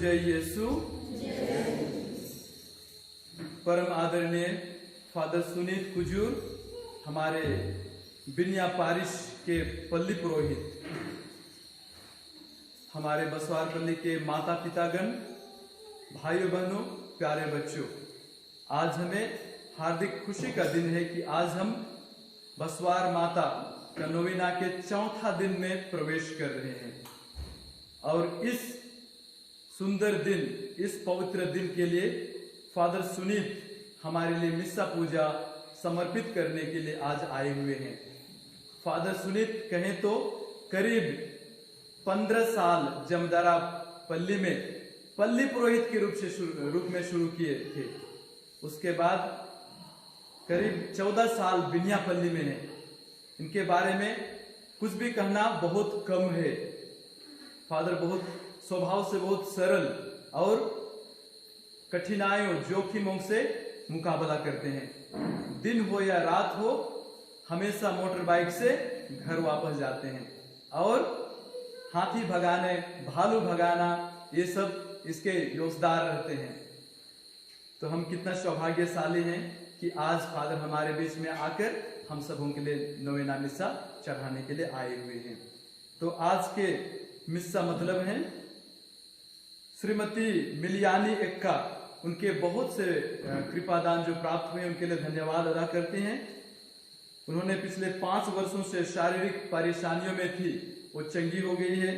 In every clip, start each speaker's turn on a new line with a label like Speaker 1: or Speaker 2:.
Speaker 1: जय यीशु। परम आदरणीय फादर सुनीत कुजूर, हमारे बिनिया पारिश के पल्ली पुरोहित, हमारे बसवार पल्ली के माता पितागण, भाइयों बहनों, प्यारे बच्चों, आज हमें हार्दिक खुशी का दिन है कि आज हम बसवार माता का नोवेना के चौथा दिन में प्रवेश कर रहे हैं। और इस सुंदर दिन, इस पवित्र दिन के लिए फादर सुनीत हमारे लिए मिस्सा पूजा समर्पित करने के लिए आज आए हुए हैं। फादर सुनीत कहें तो करीब 15 साल जमदारा पल्ली में पल्ली पुरोहित के रूप में शुरू किए थे। उसके बाद करीब 14 साल बिनिया पल्ली में है। इनके बारे में कुछ भी कहना बहुत कम है। फादर बहुत स्वभाव से बहुत सरल और कठिनाइयों, जोखिमों से मुकाबला करते हैं। दिन हो या रात हो, हमेशा मोटर बाइक से घर वापस जाते हैं और हाथी भगाने, भालू भगाना, ये सब इसके योगदार रहते हैं। तो हम कितना सौभाग्यशाली हैं कि आज फादर हमारे बीच में आकर हम सबों के लिए नोवेना मिस्सा चढ़ाने के लिए आए हुए हैं। तो आज के मिस्सा मतलब है श्रीमती मिलियानी एक्का, उनके बहुत से कृपादान जो प्राप्त हुए, उनके लिए धन्यवाद अदा करते हैं। उन्होंने पिछले 5 वर्षों से शारीरिक परेशानियों में थी, वो चंगी हो गई है।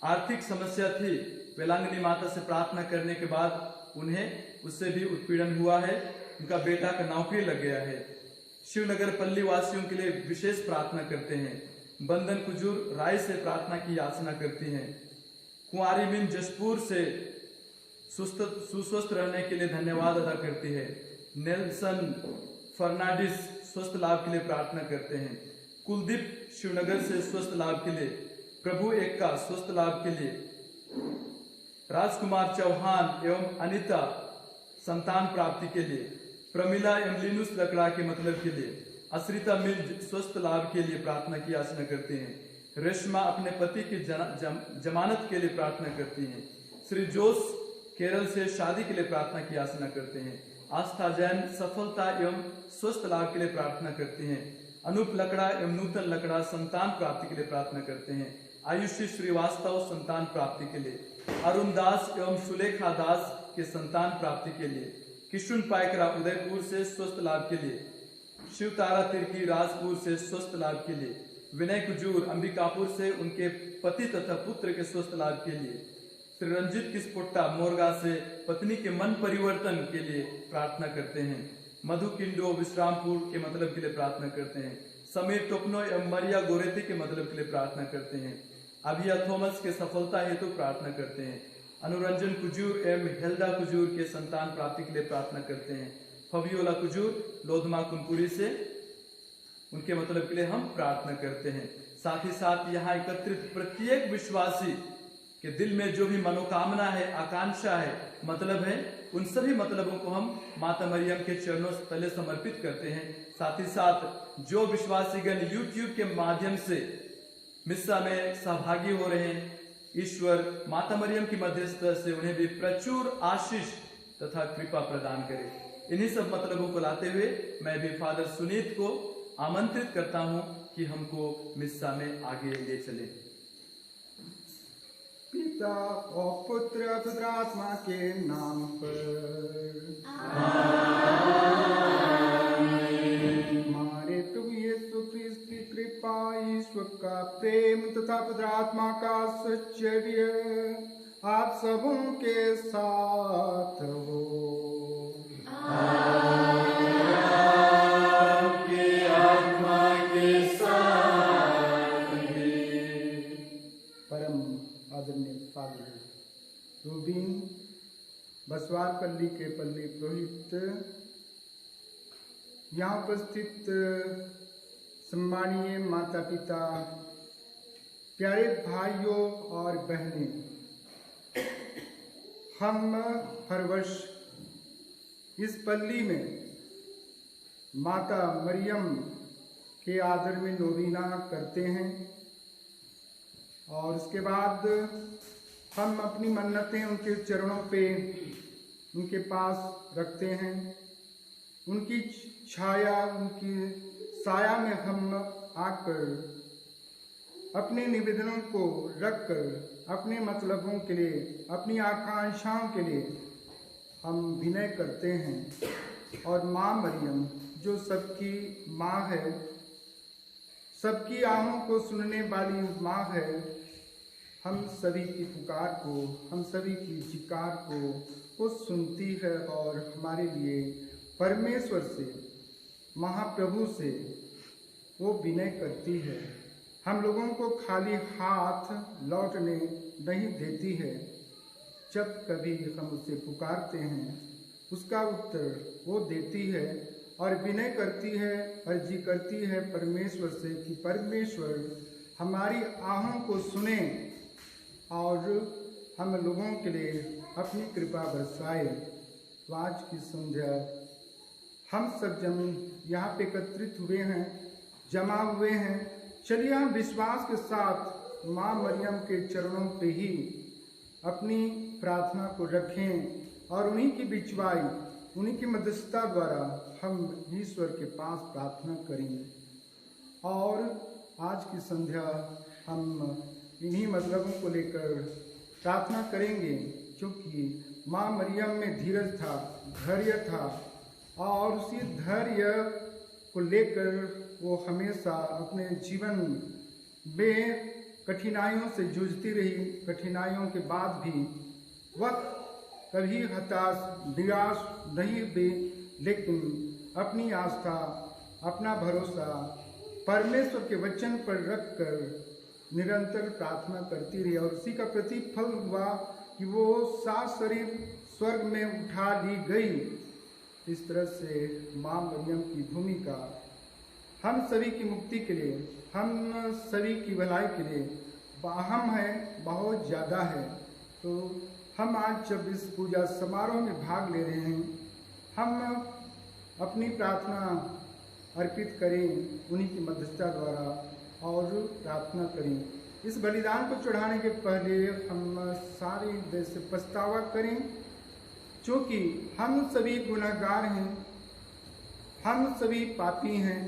Speaker 1: आर्थिक समस्या थी, वेलांगनी माता से प्रार्थना करने के बाद उन्हें उससे भी उत्पीड़न हुआ है। उनका बेटा का नौकरी लग गया है। शिवनगर पल्ली वासियों के लिए विशेष प्रार्थना करते हैं। बंदन कुजूर राय से प्रार्थना की याचना करती हैं। कुंवारी मिन जशपुर से सुस्वस्थ रहने के लिए धन्यवाद अदा करती है। नेल्सन फर्नांडिस स्वस्थ लाभ के लिए प्रार्थना करते हैं। कुलदीप शिवनगर से स्वस्थ लाभ के लिए, प्रभु एक्का स्वस्थ लाभ के लिए, राजकुमार चौहान एवं अनिता संतान प्राप्ति के लिए, प्रमिला एवं लिनुस लकड़ा के मतलब के लिए, अश्रिता मिल स्वस्थ लाभ के लिए प्रार्थना की याचना करते हैं। रेशमा अपने पति की जमानत के लिए प्रार्थना करती हैं। श्री जोश केरल से शादी के लिए प्रार्थना की याचना करते हैं। आस्था जैन सफलता एवं स्वस्थ लाभ के लिए प्रार्थना करती हैं। अनूप लकड़ा एवं नूतन लकड़ा संतान प्राप्ति के लिए प्रार्थना करते हैं। आयुषी श्रीवास्तव संतान प्राप्ति के लिए, अरुण दास एवं सुलेखा दास के संतान प्राप्ति के लिए, किशुन पायकरा उदयपुर से स्वस्थ लाभ के लिए, शिव तारा तिर्की राजपुर से स्वस्थ लाभ के लिए, विनय कुजूर अंबिकापुर से उनके पति तथा पुत्र के स्वस्थ लाभ के लिए, श्री रंजित किस्पोट्टा मोरगा से पत्नी के मन परिवर्तन के लिए प्रार्थना करते हैं। मधु किंडो विश्रामपुर के मतलब के लिए प्रार्थना करते हैं। समीर टोपनो एवं मरिया गोरेती के मतलब के लिए प्रार्थना करते हैं। अभिया थॉमस के सफलता हेतु प्रार्थना करते हैं। अनुरंजन कुजूर एवं हेल्दा कुजूर के संतान प्राप्ति के लिए प्रार्थना करते हैं। फबियोला कुजूर लोधमा कुनपुरी से उनके मतलब के लिए हम प्रार्थना करते हैं। साथ ही साथ यहाँ एकत्रित प्रत्येक विश्वासी के दिल में जो भी मनोकामना है, आकांक्षा है, मतलब है, उन सभी मतलबों को हम माता मरियम के चरणों से पहले समर्पित करते हैं। साथ ही साथ जो विश्वासीगण YouTube के माध्यम से मिस्सा में सहभागी हो रहे हैं, ईश्वर माता मरियम की मध्यस्थता से उन्हें भी प्रचुर आशीष तथा कृपा प्रदान करे। इन्हीं सब मतलबों को लाते हुए मैं भी फादर सुनीत को आमंत्रित करता हूं कि हमको मिस्सा में आगे ले चले।
Speaker 2: पिता और पुत्र पवित्र आत्मा के नाम पर हमारे प्रभु यीशु ख्रिस्त की कृपा, ईश्वर का प्रेम तथा पवित्र आत्मा का सच्चर्य आप सबों के साथ हो। रूबीन बसवार पल्ली के पल्ली पुरोहित, यहाँ उपस्थित सम्मानीय माता पिता, प्यारे भाइयों और बहनें, हम हर वर्ष इस पल्ली में माता मरियम के आदर में नोवेना करते हैं और उसके बाद हम अपनी मन्नतें उनके चरणों पे उनके पास रखते हैं। उनकी छाया, उनकी साया में हम आकर अपने निवेदनों को रखकर अपने मतलबों के लिए, अपनी आकांक्षाओं के लिए हम विनय करते हैं। और माँ मरियम जो सबकी माँ है, सबकी आहों को सुनने वाली माँ है, हम सभी की पुकार को, हम सभी की चिकार को वो सुनती है और हमारे लिए परमेश्वर से, महाप्रभु से वो विनय करती है। हम लोगों को खाली हाथ लौटने नहीं देती है। जब कभी हम उसे पुकारते हैं उसका उत्तर वो देती है और विनय करती है, अर्जी करती है परमेश्वर से कि परमेश्वर हमारी आहों को सुने और हम लोगों के लिए अपनी कृपा बरसाए। तो आज की संध्या हम सब जन यहाँ पे एकत्रित हुए हैं, जमा हुए हैं। चलिए हम विश्वास के साथ माँ मरियम के चरणों पे ही अपनी प्रार्थना को रखें और उन्हीं की बिचवाई, उन्हीं की मध्यस्थता द्वारा हम ईश्वर के पास प्रार्थना करेंगे। और आज की संध्या हम इन्हीं मतलबों को लेकर प्रार्थना करेंगे, क्योंकि माँ मरियम में धीरज था, धैर्य था और उसी धैर्य को लेकर वो हमेशा अपने जीवन में कठिनाइयों से जूझती रही। कठिनाइयों के बाद भी वह कभी हताश, निराश नहीं हुई, लेकिन अपनी आस्था, अपना भरोसा परमेश्वर के वचन पर रखकर निरंतर प्रार्थना करती रही। और उसी का प्रतिफल हुआ कि वो सात शरीर स्वर्ग में उठा ली गई। इस तरह से माँ मरियम की भूमिका हम सभी की मुक्ति के लिए, हम सभी की भलाई के लिए अहम है, बहुत ज़्यादा है। तो हम आज जब इस पूजा समारोह में भाग ले रहे हैं, हम अपनी प्रार्थना अर्पित करें उन्हीं की मध्यस्थता द्वारा और प्रार्थना करें। इस बलिदान को चढ़ाने के पहले हम सारे दिल से पछतावा करें, क्योंकि हम सभी गुनहगार हैं, हम सभी पापी हैं।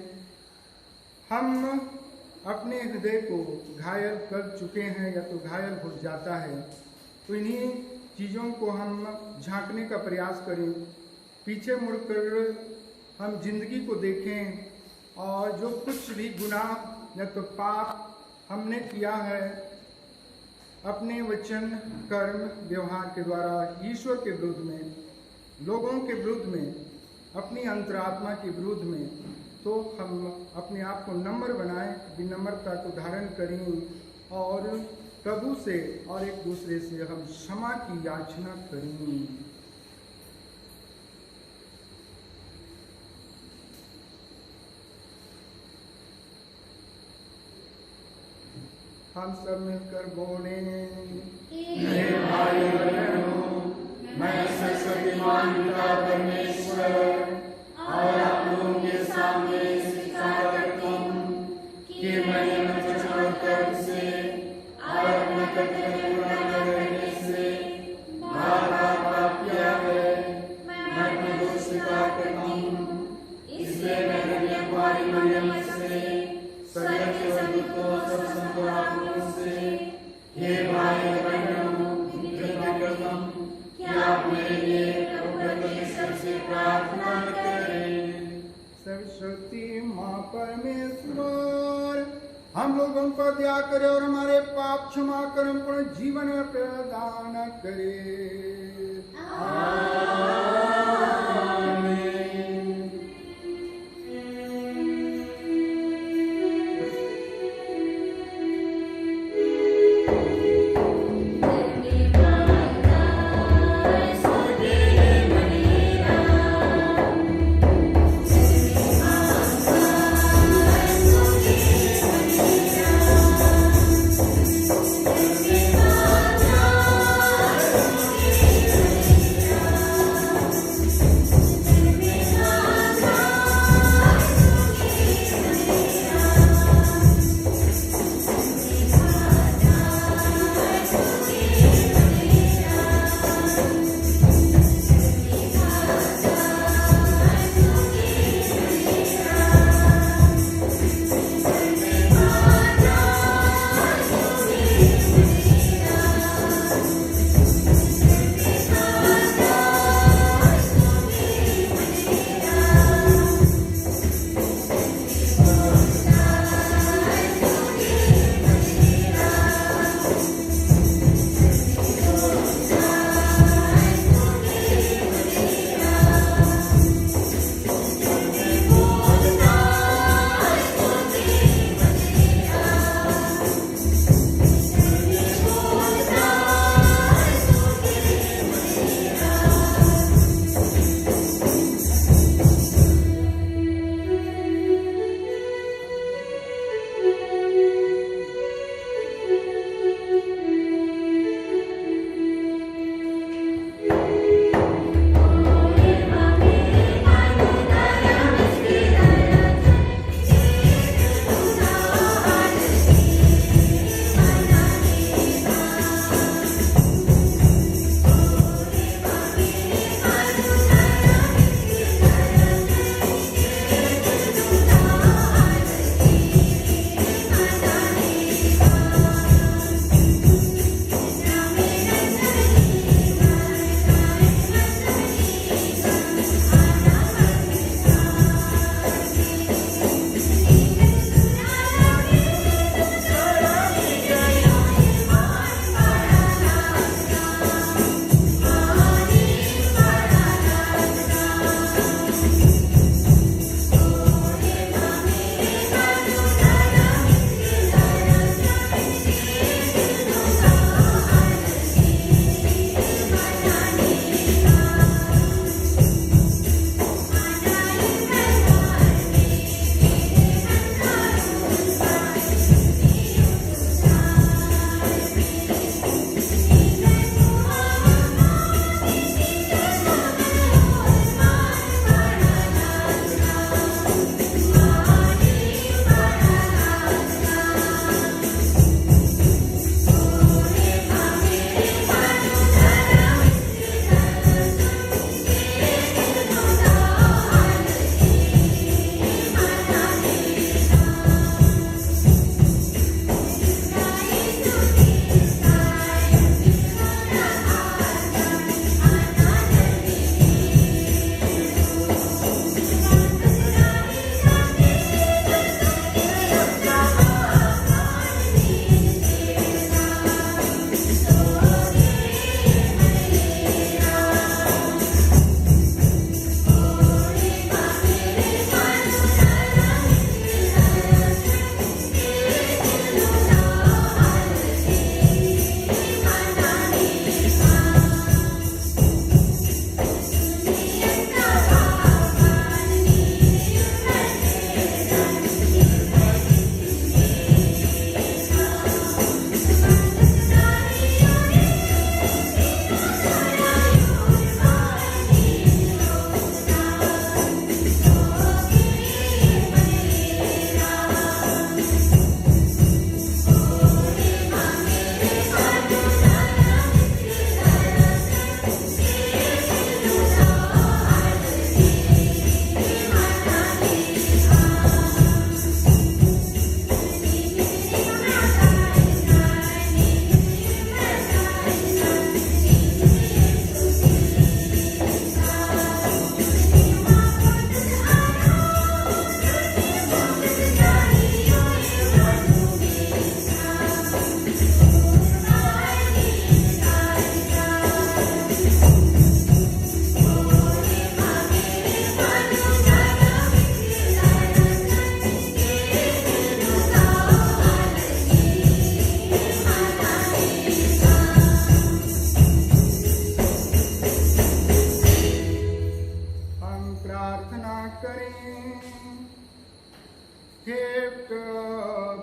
Speaker 2: हम अपने हृदय को घायल कर चुके हैं या तो घायल हो जाता है। तो इन्हीं चीज़ों को हम झांकने का प्रयास करें, पीछे मुड़कर हम जिंदगी को देखें और जो कुछ भी गुनाह या तो पाप हमने किया है अपने वचन, कर्म, व्यवहार के द्वारा ईश्वर के विरुद्ध में, लोगों के विरुद्ध में, अपनी अंतरात्मा के विरुद्ध में, तो हम अपने आप को नम्र बनाएं, विनम्रता को धारण करें और प्रभु से और एक दूसरे से हम क्षमा की याचना करें। हम सब मिलकर बोले,
Speaker 3: मेरे भाई बहनों, मैं सर्वशक्तिमान पिता परमेश्वर और आप लोगों के सामने स्वीकार करता हूँ कि मैंने वचन और कर्म से और अपने कर्तव्य पूरा न करने से बार-बार पाप किया है। मैं अपने दोष स्वीकार करता हूँ। इसलिए मैं कन्या कुमारी मरियम से, स्वर्ग के स्वर्गदूतों, सब संतों आप लोगों से, हे भाई बहनों, विनती करता हूँ कि आप मेरे लिए प्रभु परमेश्वर से प्रार्थना करें।
Speaker 2: सर्वशक्ति माँ परमेश्वर हम लोगों पर दया करे और हमारे पाप क्षमा कर पूर्ण जीवन प्रदान करे।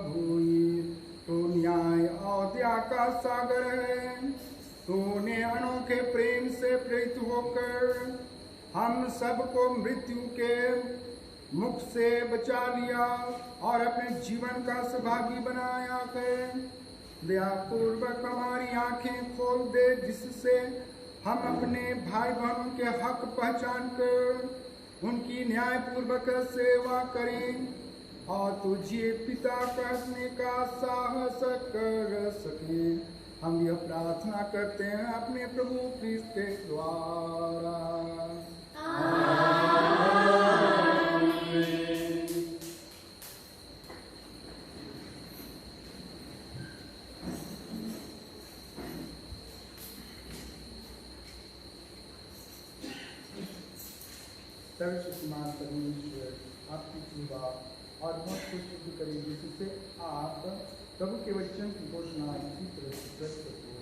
Speaker 2: भूई। तो न्याय और दया का सागर है। तूने अनोखे प्रेम से प्रेरित होकर हम सबको मृत्यु के मुख से बचा लिया और अपने जीवन का सहभागी बनाया है। दयापूर्वक हमारी आंखें खोल दे, जिससे हम अपने भाई बहनों के हक पहचान कर उनकी न्यायपूर्वक सेवा करें और तुझे पिता कहने का साहस कर सकें। हम यह प्रार्थना करते हैं अपने प्रभु क्रिस्त के द्वारा। सर्वशक्तिमान परमेश्वर आपकी सेवा और बहुत कुछ शुद्ध करें, जिससे आप प्रभु के वचन की घोषणा इसी तरह से प्रस्तुत हो।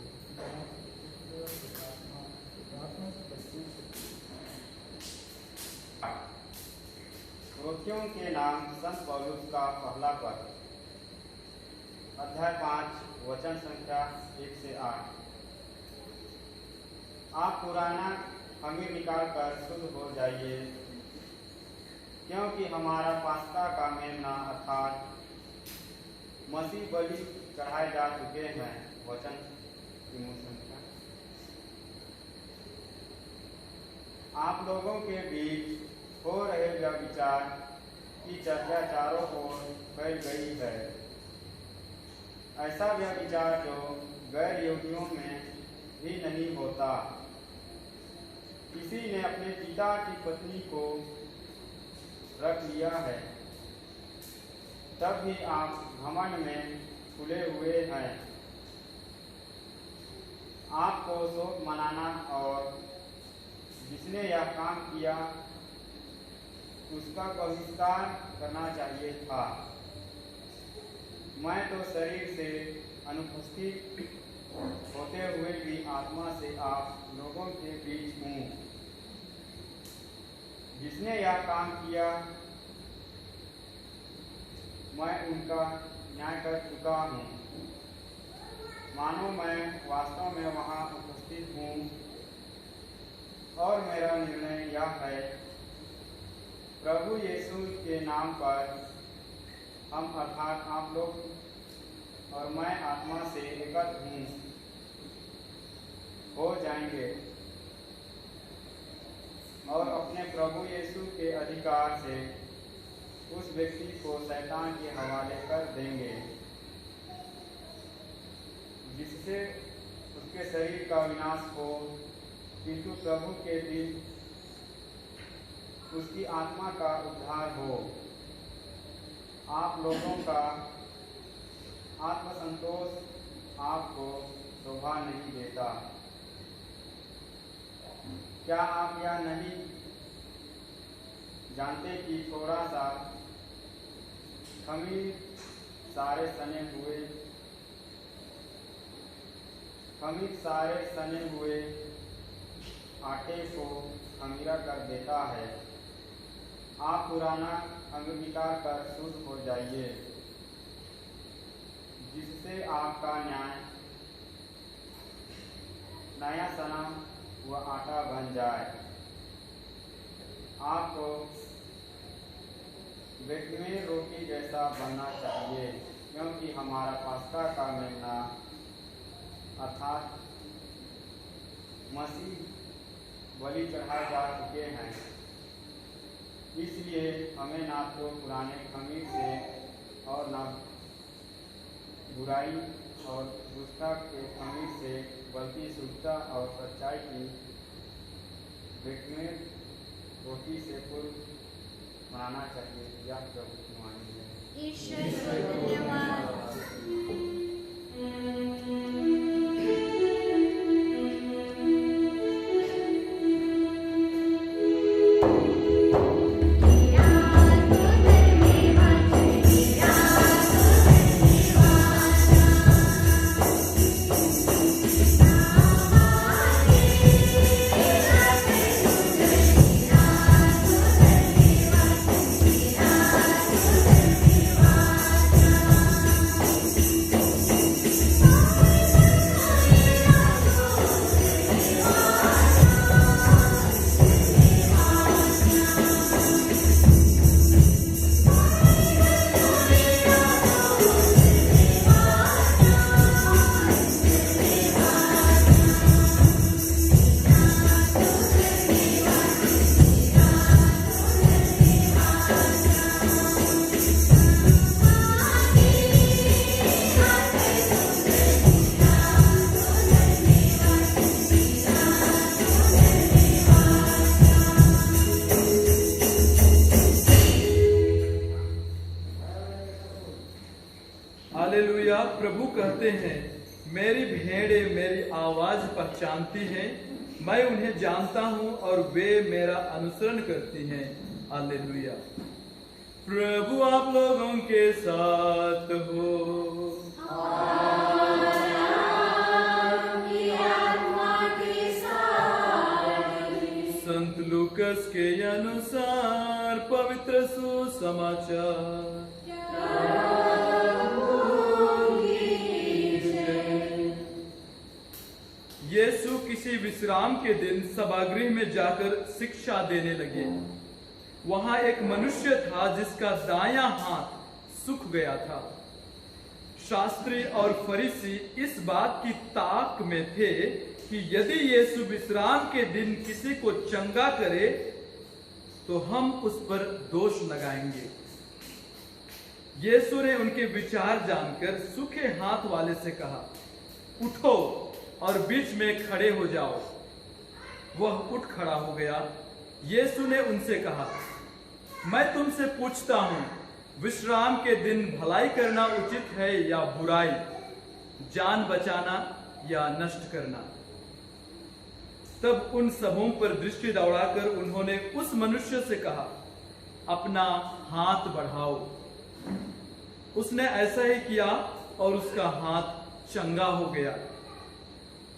Speaker 4: रोटियों के नाम संत पौलुस का पहला पत्र, अध्याय 5, वचन संख्या 1 से 8। आप पुराना खमीर निकाल कर शुद्ध हो जाइए, क्योंकि हमारा पास्का का मेमना अर्थात मसीह बलि चढ़ाए जा चुके हैं। वचन की मूल संख्या। आप लोगों के बीच हो रहे व्यभिचार की चर्चा चारों ओर फैल गई है। ऐसा व्यभिचार जो गैर यहूदियों में भी नहीं होता। किसी ने अपने पिता की पत्नी को रख लिया है, तब भी आप घमंड में खुले हुए हैं। आपको शोक मनाना और जिसने यह काम किया उसका बहिष्कार करना चाहिए था। मैं तो शरीर से अनुपस्थित होते हुए भी आत्मा से आप लोगों के बीच हूँ। जिसने यह काम किया मैं उनका न्याय कर चुका हूँ, मानो मैं वास्तव में वहाँ उपस्थित हूँ। और मेरा निर्णय यह है, प्रभु यीशु के नाम पर हम अर्थात आप लोग और मैं आत्मा से एकत्र हो जाएंगे और अपने प्रभु यीशु के अधिकार से उस व्यक्ति को शैतान के हवाले कर देंगे, जिससे उसके शरीर का विनाश हो, किंतु प्रभु के दिन उसकी आत्मा का उद्धार हो। आप लोगों का आत्मसंतोष आपको शोभा नहीं देता। क्या आप यह नहीं जानते कि थोड़ा सा खमीर सारे सने हुए आटे को खमीरा कर देता है। आप पुराना खमीर निकाल कर शुद्ध हो जाइए, जिससे आपका नया सना वह आटा बन जाए। आपको बेटमें रोटी जैसा बनना चाहिए, क्योंकि हमारा पास्का का मेमना अर्थात मसीह बलि चढ़ाए जा चुके हैं। इसलिए हमें ना तो पुराने खमीर से और ना बुराई और दुष्टता के खमीर से, बल्कि शुद्धता और सच्चाई की बेटमें रोटी से पूर्व मनाना चाहिए। यह प्रभु की वाणी है।
Speaker 3: ईश्वर को धन्यवाद।
Speaker 5: धन्यवाद।
Speaker 1: पढ़ते हैं, मेरी भेड़ें मेरी आवाज पहचानती हैं, मैं उन्हें जानता हूं और वे मेरा अनुसरण करती हैं। हालेलुया। प्रभु आप लोगों के साथ हो। संत लूकस के अनुसार पवित्र सुसमाचार। यीशु किसी विश्राम के दिन सभागृह में जाकर शिक्षा देने लगे। वहां एक मनुष्य था जिसका दायां हाथ सूख गया था। शास्त्री और फरीसी इस बात की ताक में थे कि यदि यीशु विश्राम के दिन किसी को चंगा करे तो हम उस पर दोष लगाएंगे। यीशु ने उनके विचार जानकर सूखे हाथ वाले से कहा, उठो और बीच में खड़े हो जाओ। वह उठ खड़ा हो गया। यीशु ने उनसे कहा, मैं तुमसे पूछता हूं, विश्राम के दिन भलाई करना उचित है या बुराई, जान बचाना या नष्ट करना? तब उन सबों पर दृष्टि दौड़ाकर उन्होंने उस मनुष्य से कहा, अपना हाथ बढ़ाओ। उसने ऐसा ही किया और उसका हाथ चंगा हो गया।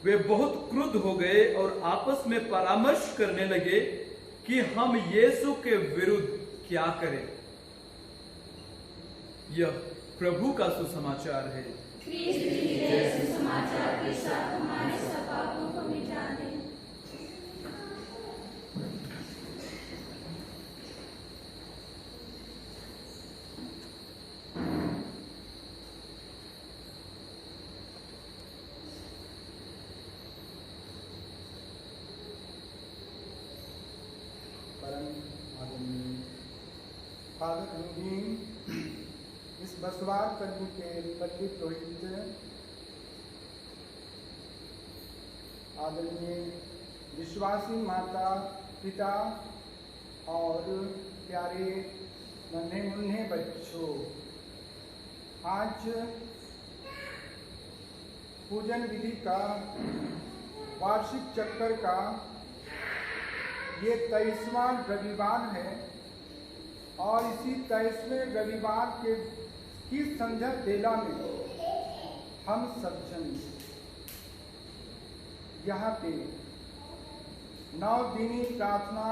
Speaker 1: वे बहुत क्रुद्ध हो गए और आपस में परामर्श करने लगे कि हम यीशु के विरुद्ध क्या करें। यह प्रभु का सुसमाचार है।
Speaker 3: सुसमाचार के साथ हमारे सब पापों को मिटा दे।
Speaker 2: फादर अनुदीन इस बसवार कर्मी के पल्ली पुरोहित आदरणीय विश्वासी माता पिता और प्यारे नन्हे मुन्ने बच्चों, आज पूजन विधि का वार्षिक चक्कर का ये 23वां रविवार है और इसी 23वें रविवार की संध्या बेला में हम सब जन यहाँ पे 9 दिनी प्रार्थना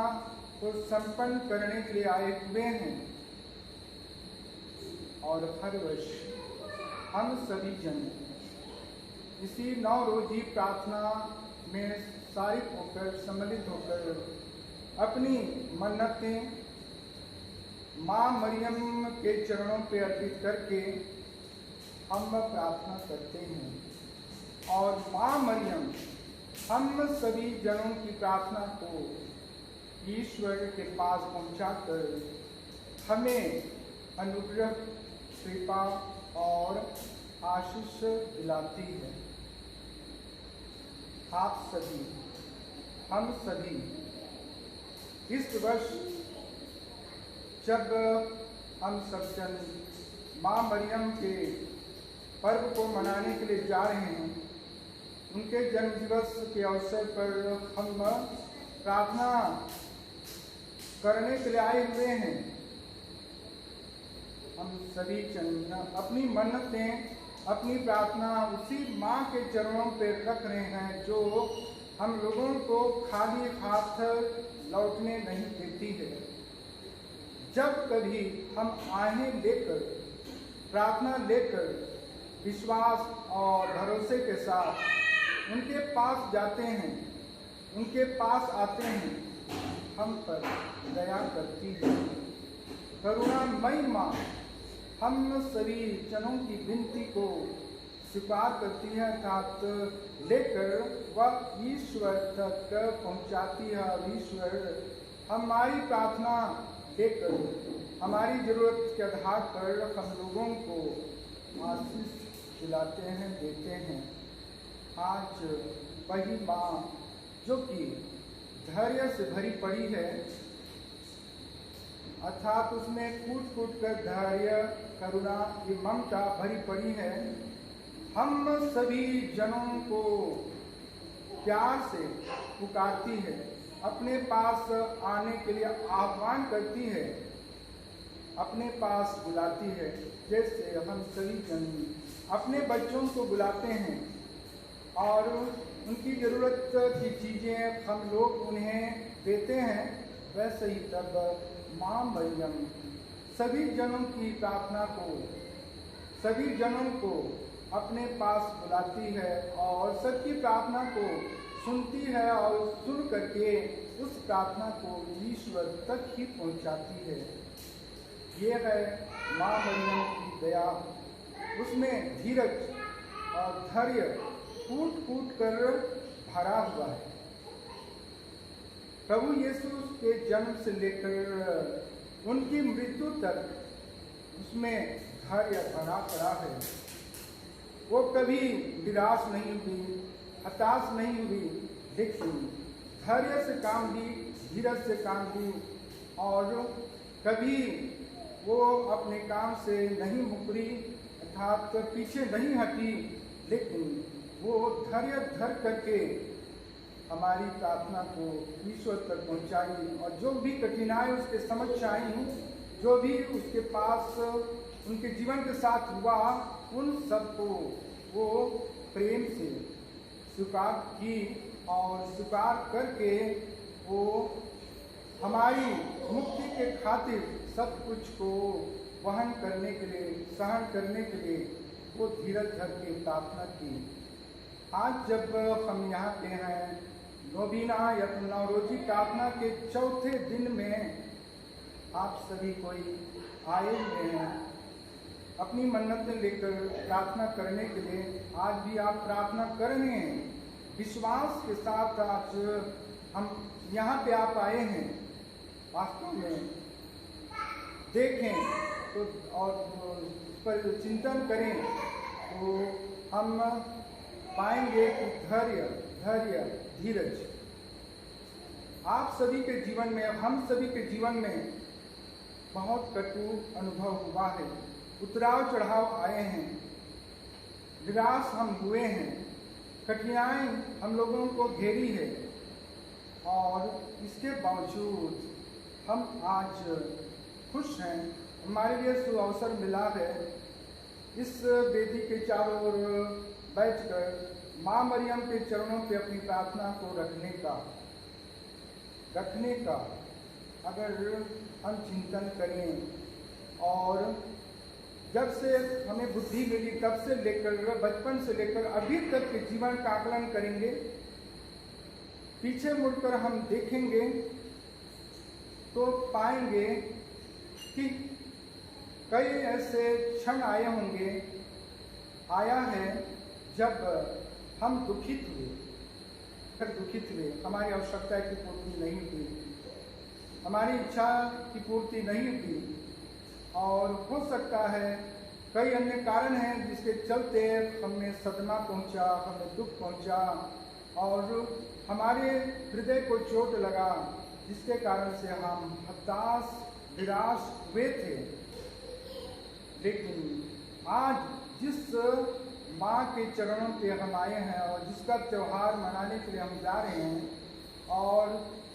Speaker 2: को संपन्न करने के लिए आए हुए हैं। और हर वर्ष हम सभी जन इसी 9 रोजी प्रार्थना में शारिक होकर सम्मिलित होकर अपनी मन्नतें माँ मरियम के चरणों पे अर्पित करके हम प्रार्थना करते हैं। और माँ मरियम हम सभी जनों की प्रार्थना को ईश्वर के पास पहुंचाकर हमें अनुग्रह, कृपा और आशीष दिलाती है। आप सभी, हम सभी इस वर्ष जब हम सब जन माँ मरियम के पर्व को मनाने के लिए जा रहे हैं, उनके जन्म दिवस के अवसर पर हम प्रार्थना करने के लिए आए हुए हैं। हम सभी जन अपनी मन्नतें, अपनी प्रार्थना उसी माँ के चरणों पर रख रहे हैं जो हम लोगों को खाली हाथ लौटने नहीं देती है। जब कभी हम आहें लेकर, प्रार्थना लेकर, विश्वास और भरोसे के साथ उनके पास जाते हैं, उनके पास आते हैं, हम पर दया करती है। करुणामयी माँ हम सभी जनों की विनती को स्वीकार करती है, अर्थात लेकर वह ईश्वर तक पहुंचाती है। ईश्वर हमारी प्रार्थना लेकर हमारी जरूरत के आधार पर हम लोगों को आशीष दिलाते हैं, देते हैं। आज वही माँ जो कि धैर्य से भरी पड़ी है, अर्थात उसमें कूट कूट कर धैर्य, करुणा, ये ममता भरी पड़ी है, हम सभी जनों को प्यार से पुकारती है, अपने पास आने के लिए आह्वान करती है, अपने पास बुलाती है, जैसे हम सभी जन अपने बच्चों को बुलाते हैं और उनकी ज़रूरत की चीज़ें हम लोग उन्हें देते हैं। वैसे ही तब माँ मरियम सभी जनों की प्रार्थना को, सभी जनों को अपने पास बुलाती है और सबकी प्रार्थना को सुनती है और सुन करके उस प्रार्थना को ईश्वर तक ही पहुंचाती है। ये है माँ मरियम की दया। उसमें धीरज और धैर्य कूट कूट कर भरा हुआ है। प्रभु यीशु के जन्म से लेकर उनकी मृत्यु तक उसमें धैर्य भरा पड़ा है। वो कभी निराश नहीं हुई, हताश नहीं हुई, लेकिन धैर्य से काम ली, धीरज से काम ली और कभी वो अपने काम से नहीं मुकरी अर्थात पीछे नहीं हटी, लेकिन वो धैर्य धर करके हमारी प्रार्थना को ईश्वर तक पहुंचाई और जो भी कठिनाई उसके समक्ष आई, जो भी उसके पास उनके जीवन के साथ हुआ, उन सबको वो प्रेम से स्वीकार की और स्वीकार करके वो हमारी मुक्ति के खातिर सब कुछ को वहन करने के लिए, सहन करने के लिए वो धीरज धर के प्रार्थना की। आज जब हम यहाँ पे हैं नोबीना या नवरोजी प्रार्थना के चौथे दिन में, आप सभी कोई आए हुए हैं अपनी मन्नतें लेकर प्रार्थना करने के लिए। आज भी आप प्रार्थना कर रहे हैं, विश्वास के साथ आज हम यहाँ पे आप आए हैं। वास्तव में देखें तो और उस पर चिंतन करें तो हम पाएंगे कि धैर्य धीरज आप सभी के जीवन में, हम सभी के जीवन में बहुत कटु अनुभव हुआ है, उतराव चढ़ाव आए हैं, निराश हम हुए हैं, कठिनाई हम लोगों को घेरी है और इसके बावजूद हम आज खुश हैं। हमारे लिए सुअवसर मिला है इस वेदी के चारों ओर बैठकर माँ मरियम के चरणों पे अपनी प्रार्थना को रखने का अगर हम चिंतन करें और जब से हमें बुद्धि मिली तब से लेकर, बचपन से लेकर अभी तक के जीवन का आकलन करेंगे, पीछे मुड़कर हम देखेंगे तो पाएंगे कि कई ऐसे क्षण आए होंगे, आया है जब हम दुखित हुए, हमारी आवश्यकता की पूर्ति नहीं हुई, हमारी इच्छा की पूर्ति नहीं हुई और हो सकता है कई अन्य कारण हैं जिसके चलते हमें सदमा पहुंचा, हमें दुख पहुंचा और हमारे हृदय को चोट लगा, जिसके कारण से हम हताश निराश हुए थे। लेकिन आज जिस माँ के चरणों पे हम आए हैं और जिसका त्यौहार मनाने के लिए हम जा रहे हैं और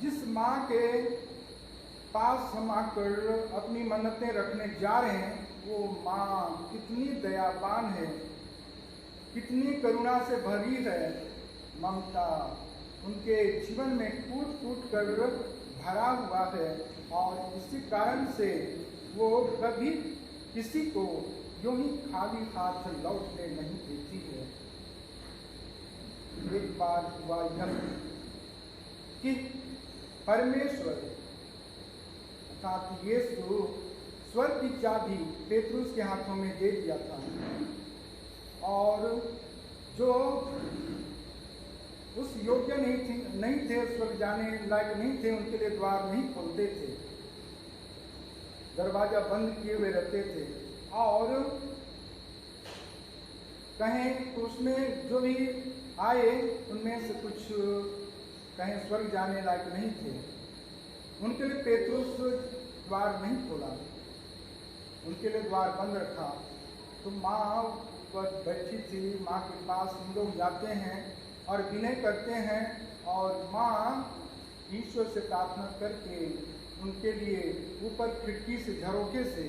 Speaker 2: जिस माँ के पास हम आकर अपनी मन्नतें रखने जा रहे हैं, वो माँ कितनी दयावान है, कितनी करुणा से भरी है, ममता उनके जीवन में कूट कूट कर भरा हुआ है और इसी कारण से वो कभी किसी को यूं ही खाली हाथ लौटने नहीं देती है। एक बार हुआ यह कि परमेश्वर अर्थात यीशु स्वर्ग की चाबी पेतरुस के हाथों में दे दिया था और जो उस योग्य नहीं थे, स्वर्ग जाने लायक नहीं थे, उनके लिए द्वार नहीं खोलते थे, दरवाजा बंद किए हुए रहते थे और कहें तो उसमें जो भी आए उनमें से कुछ कहें स्वर्ग जाने लायक नहीं थे, उनके लिए पेतरुस द्वार नहीं खोला, उनके लिए द्वार बंद रखा। तो माँ वक्त बैठी थी माँ के पास हम लोग जाते हैं और विनय करते हैं और माँ ईश्वर से प्रार्थना करके उनके लिए ऊपर खिड़की से झरोखे से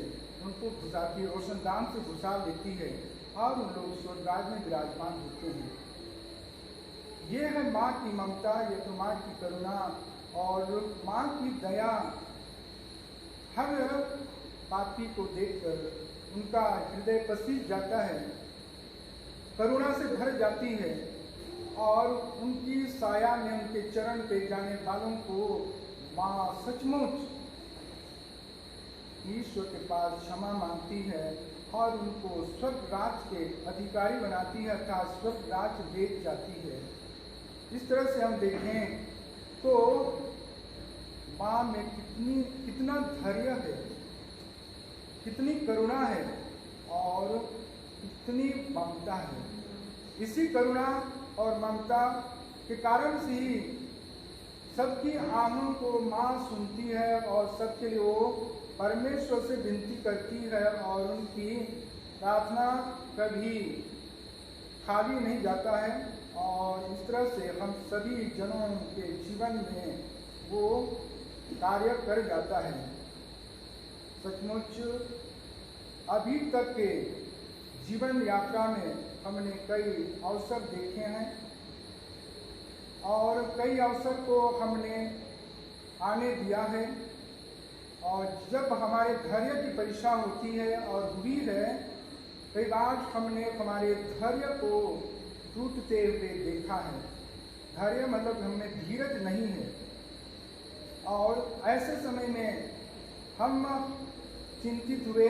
Speaker 2: उनको घुसाती, रोशनदान से घुसा देती है और उन लोग स्वर्गराज में विराजमान होते हैं। ये है माँ की ममता, ये तो माँ की करुणा और माँ की दया। हर पापी को देखकर उनका हृदय पसीज जाता है, करुणा से भर जाती है और उनकी साया में उनके चरण पे जाने वालों को माँ सचमुच ईश्वर के पास क्षमा मांगती है और उनको स्वर्ग राज के अधिकारी बनाती है, अर्थात स्वर्ग राज देख जाती है। इस तरह से हम देखें तो माँ में कितना धैर्य है, कितनी करुणा है और कितनी ममता है। इसी करुणा और ममता के कारण से ही सबकी आहों को माँ सुनती है और सबके लिए वो परमेश्वर से विनती करती है और उनकी प्रार्थना कभी खाली नहीं जाता है और इस तरह से हम सभी जनों के जीवन में वो कार्य कर जाता है। सचमुच अभी तक के जीवन यात्रा में हमने कई अवसर देखे हैं और कई अवसर को हमने आने दिया है और जब हमारे धैर्य की परीक्षा होती है और हुई है, कई बार हमने हमारे धैर्य को टूटते हुए देखा है। धैर्य मतलब हमें धीरज नहीं है और ऐसे समय में हम चिंतित हुए,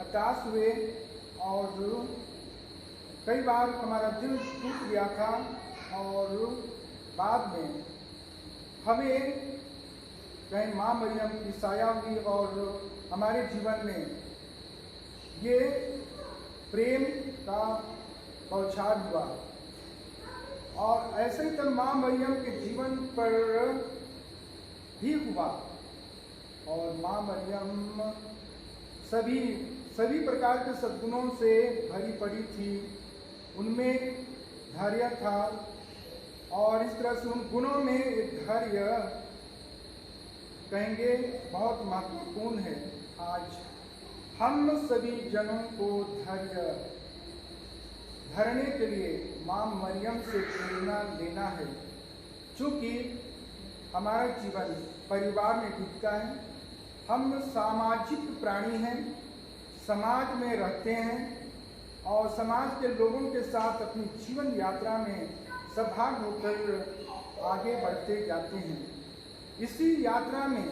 Speaker 2: हताश हुए और कई बार हमारा दिल टूट गया था और बाद में हमें कहीं माँ मरियम की साया हुई और हमारे जीवन में ये प्रेम का बौछार हुआ और ऐसे ही तब माँ मरियम के जीवन पर भी हुआ और माँ मरियम सभी प्रकार के सद्गुणों से भरी पड़ी थी, उनमें धैर्य था और इस तरह से उन गुणों में एक धैर्य कहेंगे बहुत महत्वपूर्ण है। आज हम सभी जनों को धैर्य धरने के लिए माँ मरियम से प्रेरणा लेना है, चूँकि हमारा जीवन परिवार में बीतता है। हम सामाजिक प्राणी हैं, समाज में रहते हैं और समाज के लोगों के साथ अपनी जीवन यात्रा में सौभाग्य होकर आगे बढ़ते जाते हैं। इसी यात्रा में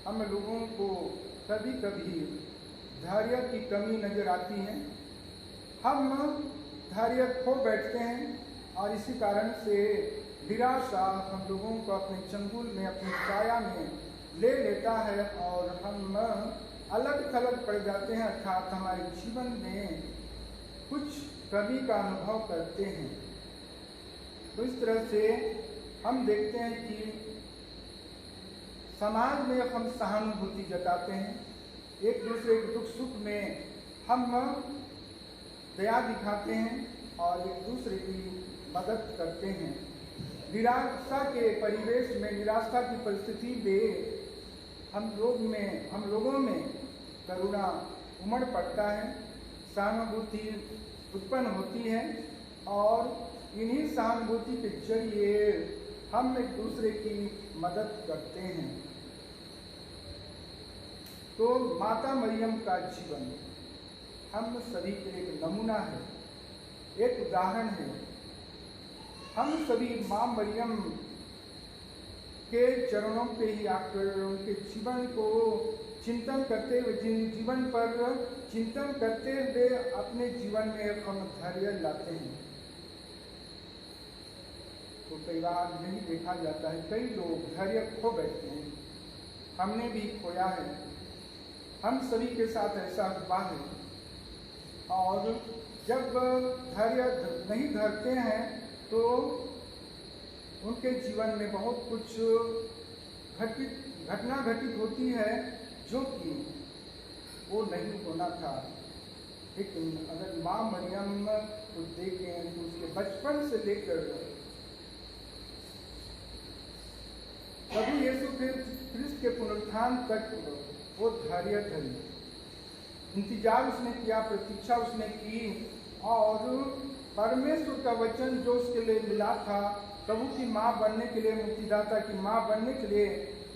Speaker 2: हम लोगों को कभी कभी धैर्य की कमी नजर आती है, हम धैर्य खो बैठते हैं और इसी कारण से निराशा हम लोगों को अपने चंगुल में, अपनी छाया में ले लेता है और हम अलग थलग पड़ जाते हैं, अर्थात हमारे जीवन में कुछ कमी का अनुभव करते हैं। तो इस तरह से हम देखते हैं कि समाज में हम सहानुभूति जताते हैं, एक दूसरे के दुख सुख में हम दया दिखाते हैं और एक दूसरे की मदद करते हैं। निराशा के परिवेश में, निराशा की परिस्थिति में हम लोगों में करुणा उमड़ पड़ता है, सहानुभूति उत्पन्न होती है और इन्हीं सहानुभूति के जरिए हम एक दूसरे की मदद करते हैं। तो माता मरियम का जीवन हम सभी के लिए एक नमूना है, एक उदाहरण है। हम सभी माँ मरियम के चरणों पे ही आकर उनके जीवन को चिंतन करते हुए, जीवन पर चिंतन करते हुए अपने जीवन में हम धैर्य लाते हैं। तो कई बार यही देखा जाता है, कई लोग धैर्य खो बैठते हैं, हमने भी खोया है, हम सभी के साथ ऐसा हुआ है। और जब धैर्य नहीं धरते हैं तो उनके जीवन में बहुत कुछ घटना घटित होती है जो कि वो नहीं होना था। लेकिन अगर माँ मरियम को देखें तो उसके बचपन से लेकर प्रभु यीशु क्रिस्त के पुनरुत्थान तक वो धैर्य धरी, इंतजार उसने किया, प्रतीक्षा उसने की, और परमेश्वर का वचन जो उसके लिए मिला था, प्रभु की माँ बनने के लिए, मुक्तिदाता की माँ बनने के लिए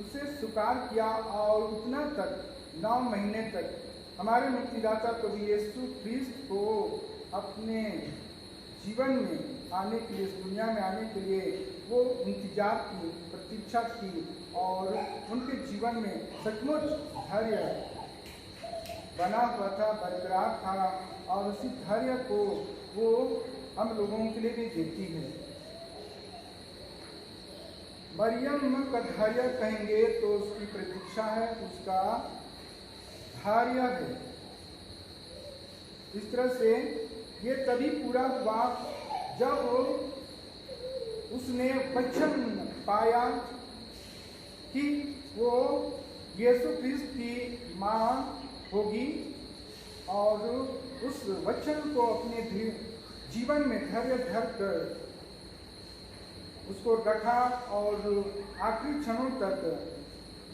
Speaker 2: उसे स्वीकार किया। और उतना तक 9 महीने तक हमारे मुक्तिदाता प्रभु यीशु क्रिस्त को अपने जीवन में आने के लिए, इस दुनिया में आने के लिए वो इंतजार की, प्रतीक्षा की, और उनके जीवन में सचमुच धैर्य बना हुआ था, बरकरार था, और उसी धैर्य को वो हम लोगों के लिए भी देती है। मरियम का धैर्य कहेंगे तो उसकी प्रतीक्षा है, उसका धैर्य है। इस तरह से ये तभी पूरा हुआ जब उसने वचन पाया कि वो यीशु क्रिस्त की माँ होगी, और उस वचन को अपने जीवन में धैर्य धर कर उसको रखा और आखिरी क्षणों तक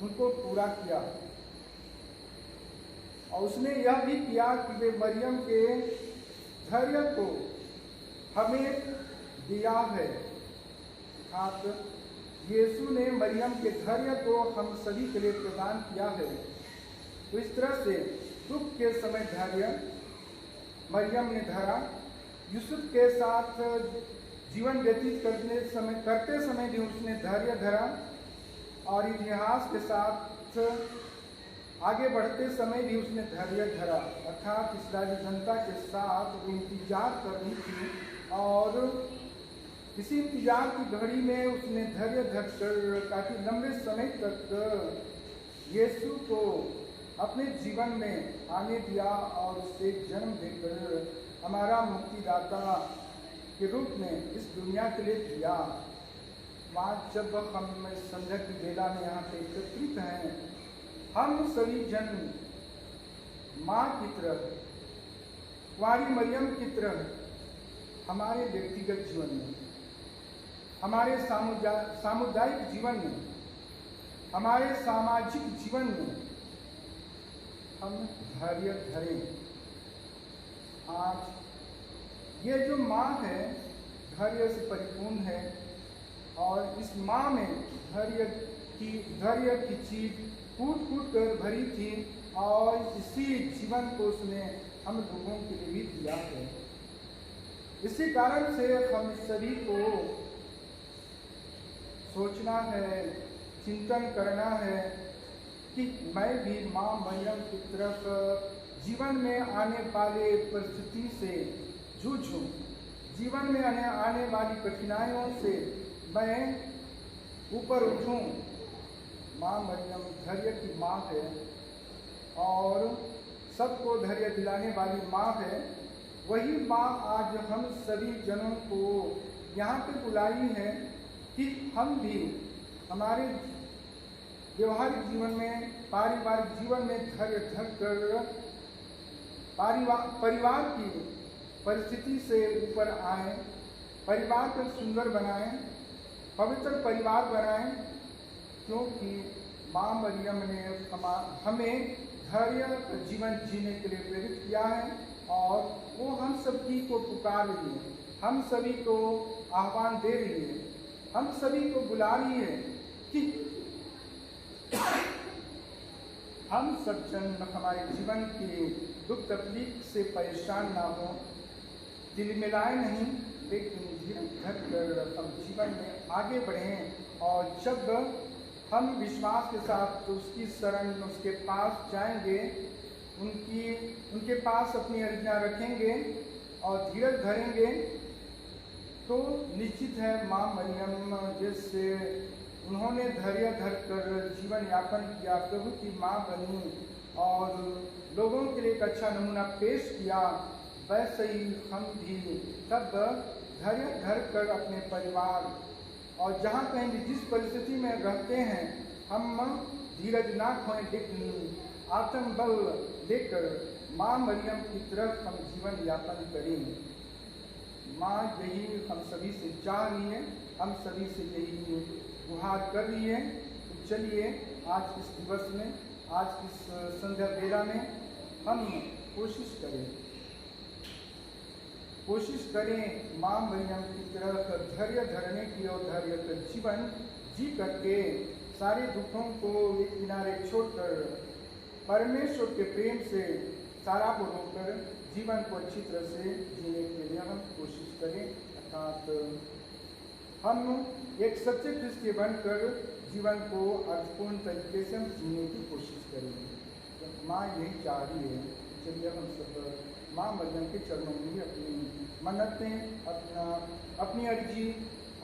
Speaker 2: उनको पूरा किया। और उसने यह भी किया कि वे मरियम के धैर्य को हमें दिया है। आप यीशु ने मरियम के धैर्य को हम सभी के लिए प्रदान किया है। तो इस तरह से दुख के समय धैर्य मरियम ने धरा, यूसुफ के साथ जीवन व्यतीत करते समय भी उसने धैर्य धरा, और इतिहास के साथ आगे बढ़ते समय भी उसने धैर्य धरा। अर्थात इस्राएली जनता के साथ वो इंतजार कर रही थी, और इसी इंतजार की घड़ी में उसने धैर्य धर कर काफी लंबे समय तक यीशु को अपने जीवन में आने दिया, और उससे जन्म देकर हमारा मुक्तिदाता के रूप में इस दुनिया के लिए दिया। आज जब हम संध्या की बेला में यहाँ पे एकत्रित हैं, हम सभी जन माँ की तरह, कुंवारी मरियम की तरह हमारे व्यक्तिगत जीवन में, हमारे सामुदायिक जीवन में, हमारे सामाजिक जीवन में हम धैर्य धरें। आज ये जो माँ है धैर्य से परिपूर्ण है, और इस माँ में धैर्य की चीज कूट कूट कर भरी थी, और इसी जीवन को उसने हम लोगों के लिए भी दिया है। इसी कारण से हम सभी को सोचना है, चिंतन करना है कि मैं भी माँ मरियम की तरफ जीवन में आने वाले परिस्थिति से जूझूं, जीवन में आने वाली कठिनाइयों से मैं ऊपर उठूं। माँ मरियम धैर्य की माँ है, और सबको धैर्य दिलाने वाली माँ है। वही माँ आज हम सभी जनों को यहाँ पे बुलाई है कि हम भी हमारे व्यवहारिक जीवन में, पारिवारिक जीवन में धैर्य धर कर परिवार की परिस्थिति से ऊपर आए, परिवार को सुंदर बनाएं, पवित्र परिवार बनाएं, क्योंकि माँ मरियम ने हमें धैर्य जीवन जीने के लिए प्रेरित किया है, और वो हम सभी को पुकार रही है, हम सभी को आह्वान दे रही है, हम सभी को बुला रही है कि हम सब जन हमारे जीवन के दुख तकलीफ से परेशान ना हो, दिल मिलाए नहीं, लेकिन धीरे धर कर हम जीवन में आगे बढ़ें। और जब हम विश्वास के साथ उसकी शरण, उसके पास जाएंगे, उनके पास अपनी अर्जियाँ रखेंगे और धीरज धरेंगे, तो निश्चित है माँ मरियम जैसे उन्होंने धैर्य धर कर जीवन यापन किया, प्रभु की माँ बनी और लोगों के लिए एक अच्छा नमूना पेश किया, वैसे ही हम भी तब धैर्य धर कर अपने परिवार और जहाँ कहीं भी जिस परिस्थिति में रहते हैं हम धीरज ना खोएं, लेकिन आत्मबल लेकर माँ मरियम की तरफ हम जीवन यापन करें। माँ यही हम सभी से चाह रही है, हम सभी से यही गुहार कर रही है। तो चलिए आज इस दिवस में, आज इस संध्या बेला में हम कोशिश करें माँ मरियम की तरफ धैर्य धरने की और धैर्य का जीवन जी करके सारे दुखों को एक किनारे छोड़कर परमेश्वर के प्रेम से सारा को रोककर जीवन को अच्छी तरह से जीने के लिए हम कोशिश करें। अर्थात हम एक सच्चे क्रिस्ती बनकर जीवन को अर्थपूर्ण तरीके से हम जीने की कोशिश करेंगे। तो माँ यही चाह रही है। चलिए हम सब माँ मरियम के चरणों में अपनी मन्नतें, अपनी अर्जी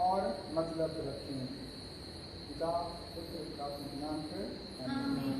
Speaker 2: और मतलब रखें। पिता पुत्र पवित्र के नाम से आमीन।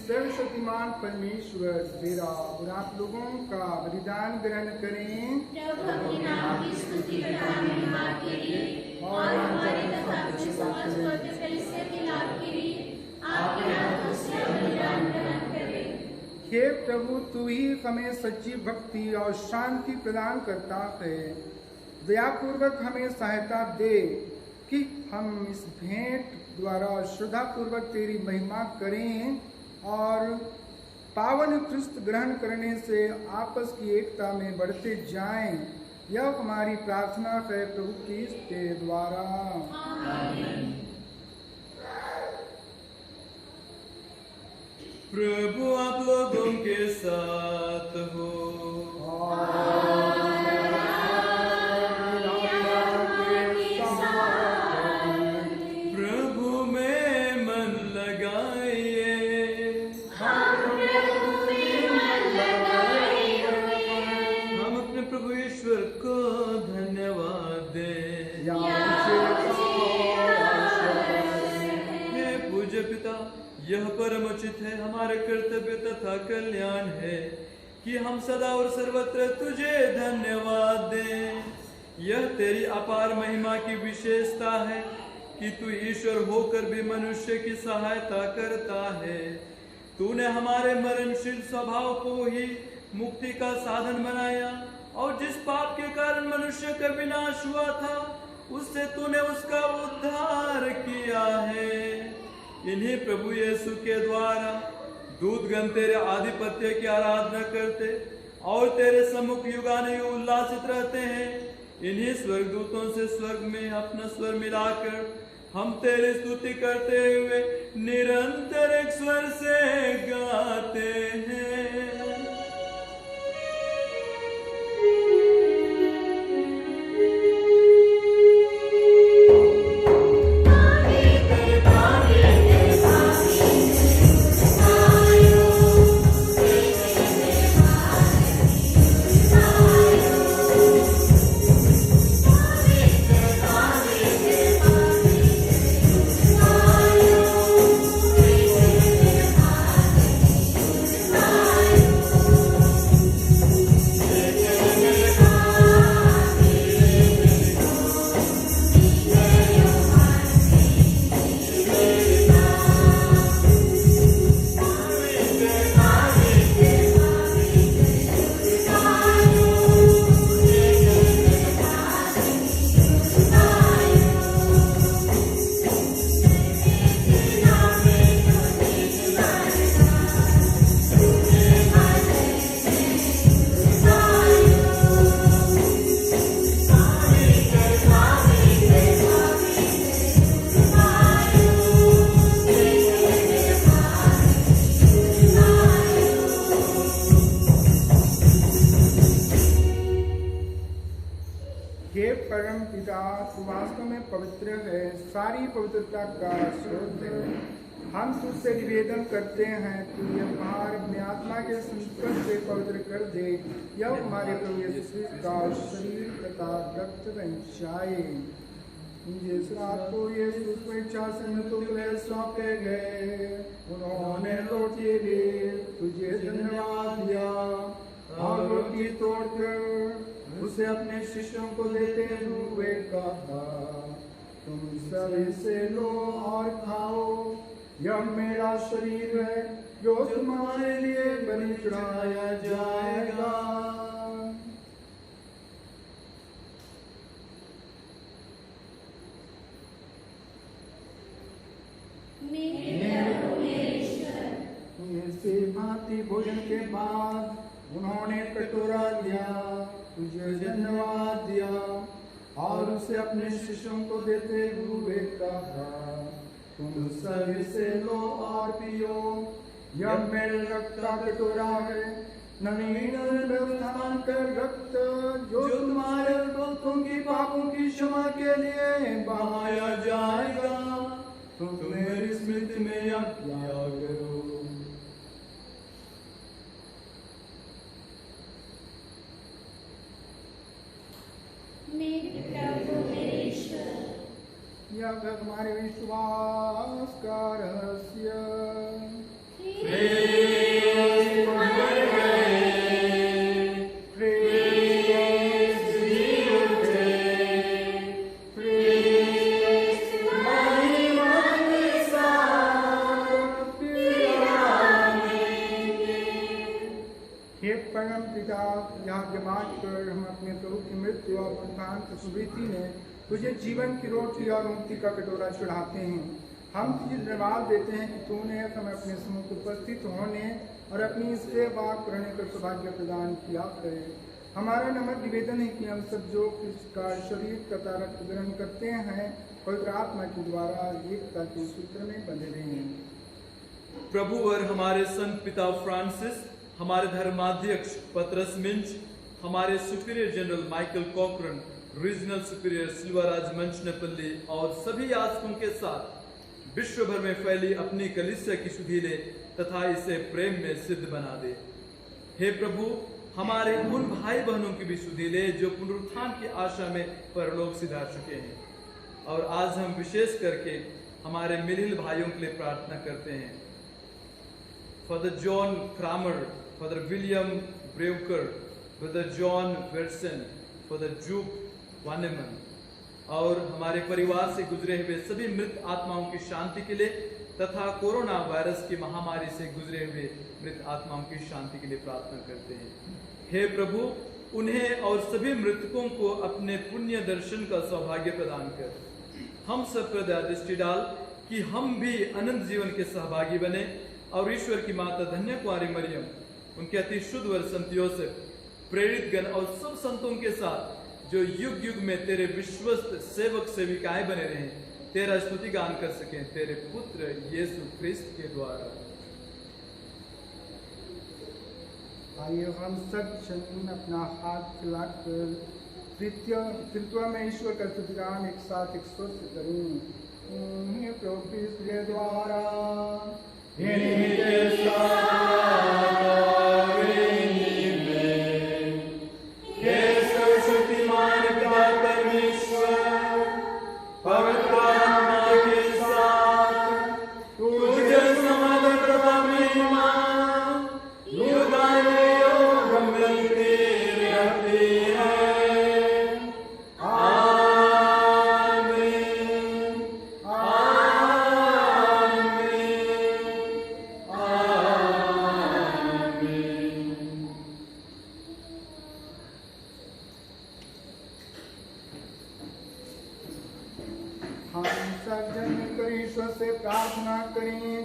Speaker 2: सर्वशक्तिमान परमेश्वर तेरा और आप लोगों का बलिदान ग्रहण करें
Speaker 3: प्रभु अपने नाम की स्तुति बढ़ाने निहार के लिए और हमारे तथा तुझे समझ पवित्र फरीसियों के लाभ के लिए आपके हाथों से बलिदान ग्रहण करें।
Speaker 2: हे प्रभु, तू ही हमें सच्ची भक्ति और शांति प्रदान करता है। दयापूर्वक हमें सहायता दे कि हम इस भेंट द्वारा श्रद्धापूर्वक तेरी महिमा करें और पावन क्रिस्त ग्रहण करने से आपस की एकता में बढ़ते जाएं। यह हमारी प्रार्थना है प्रभु क्रिस्त के द्वारा।
Speaker 3: आमीन।
Speaker 1: प्रभु आप लोगों के साथ हो। प्रभु में है कि हम सदा और सर्वत्र तुझे धन्यवाद दें। यह तेरी अपार महिमा की विशेषता है कि तू ईश्वर होकर भी मनुष्य की सहायता करता है। तूने हमारे मरणशील स्वभाव को ही मुक्ति का साधन बनाया, और जिस पाप के कारण मनुष्य का विनाश हुआ था, उससे तूने उसका उद्धार किया है। इन्हीं प्रभु यीशु के द्वारा दूतगण तेरे आधिपत्य की आराधना करते और तेरे सम्मुख युगानुयुग उल्लासित रहते हैं। इन्हीं स्वर्गदूतों से स्वर्ग में अपना स्वर मिलाकर हम तेरी स्तुति करते हुए निरंतर एक स्वर से गाते हैं।
Speaker 2: हे परम पिता, तू वास्तव में पवित्र है, सारी पवित्रता का स्रोत है। हम तुझसे निवेदन करते हैं तू यह पहाड़ अपने आत्मा के संस्पर्श से पवित्र कर दे। यह हमारे प्रभु यीशु का शरीर तथा रक्त बन जाए। जिस रात को यीशु स्वेच्छा से मृत्यु के लिए सौंपे गए, उन्होंने रोटी ली, तुझे धन्यवाद दिया और रोटी तोड़कर उसे अपने शिष्यों को देते हुए कहा, तुम सब इसे लो और खाओ, यह मेरा शरीर है जो तुम्हारे लिए बलि चढ़ाया जाएगा। ऐसे भांति भोजन के बाद उन्होंने कटोरा लिया, तुझे धन्यवाद दिया और उसे अपने शिष्यों को देते हुए कहा, तुम सब इसे लो और पियो, यह मेरे रक्त का कटोरा है, नवीन व्यवस्थान का रक्त जो तुम्हारे बहुतों की पापों की क्षमा के लिए बहाया जाएगा। तुम मेरी स्मृति में यह किया करो। यह हमारे विश्वास का रहस्य। हे परम पिता, यहाँ के बाद कर हम अपने प्रभु की मृत्यु और उत्थान की स्मृति में तुझे जीवन की रोटी और मुक्ति का कटोरा चढ़ाते हैं। हम तुझे धन्यवाद देते हैं कि तूने हमें अपने सम्मुख उपस्थित होने और अपनी सेवा करने का सौभाग्य प्रदान किया है। हमारा नम्र निवेदन है कि हम सब जो इसका शरीर तथा रक्त ग्रहण करते हैं, पवित्र आत्मा के द्वारा एकता के सूत्र में बंधे रहें।
Speaker 1: प्रभु और हमारे संत पिता फ्रांसिस, हमारे धर्माध्यक्ष पतरस मिंच, हमारे superior general Michael Cochran, regional superior Silvaraj Manchanpalli और सभी याजकों के साथ विश्व भर में फैली अपनी कलीसिया की सुधि ले तथा इसे प्रेम में सिद्ध बना दे। हे प्रभु, हमारे उन भाई बहनों की भी सुधि ले जो पुनरुत्थान की आशा में परलोक सिधार चुके हैं। और आज हम विशेष करके हमारे मिलिल भाइयों के लिए प्रार्थना करते हैं। Father John Cramer Father William Breuker, Brother John Versen, Father Jup Waneman, और हमारे परिवार से गुजरे हुए सभी मृत आत्माओं की शांति के लिए तथा कोरोना वायरस की महामारी से गुजरे हुए मृत आत्माओं की शांति के लिए प्रार्थना करते हैं। हे प्रभु, उन्हें और सभी मृतकों को अपने पुण्य दर्शन का सौभाग्य प्रदान कर। हम सब पर दया दृष्टि डाल कि हम भी अनंत जीवन के सहभागी बने और ईश्वर की माता धन्य कुंवारी मरियम, उनके अति शुद्ध वर संत योसेफ, प्रेरित गण और सब संतों के साथ जो युग युग में तेरे विश्वस्त सेवक सेविकाएं बने रहें, तेरा स्तुति गान कर सकें तेरे पुत्र यीशु ख्रिस्त के द्वारा।
Speaker 2: आइए हम सब जन अपना हाथ फैलाकर तृतीय में ईश्वर का स्तुतिगान एक साथ एक स्वर से करें। हे प्रभु इसके द्वारा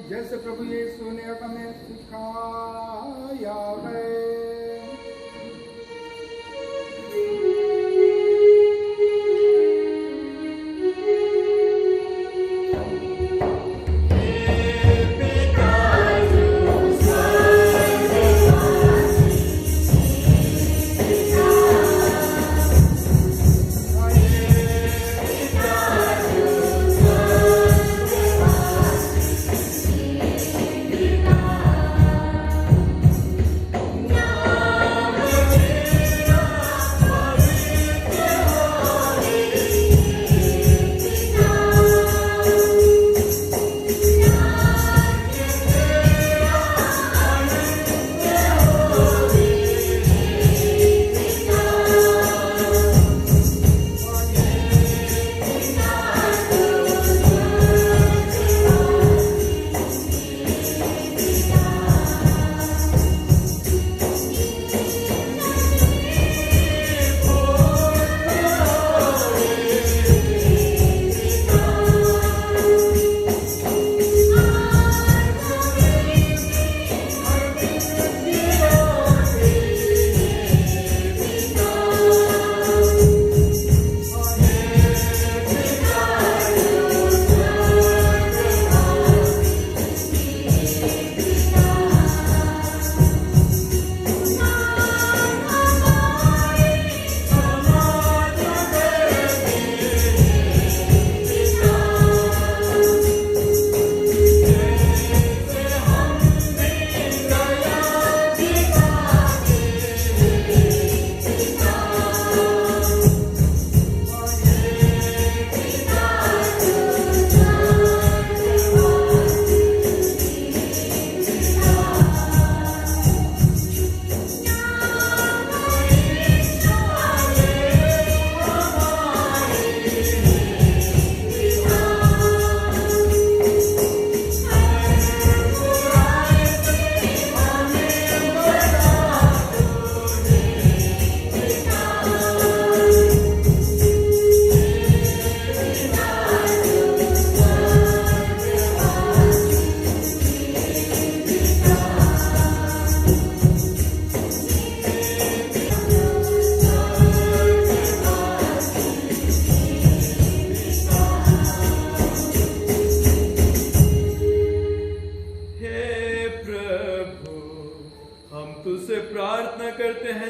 Speaker 2: जैसे प्रभु यीशु ने हमें सिखाया है।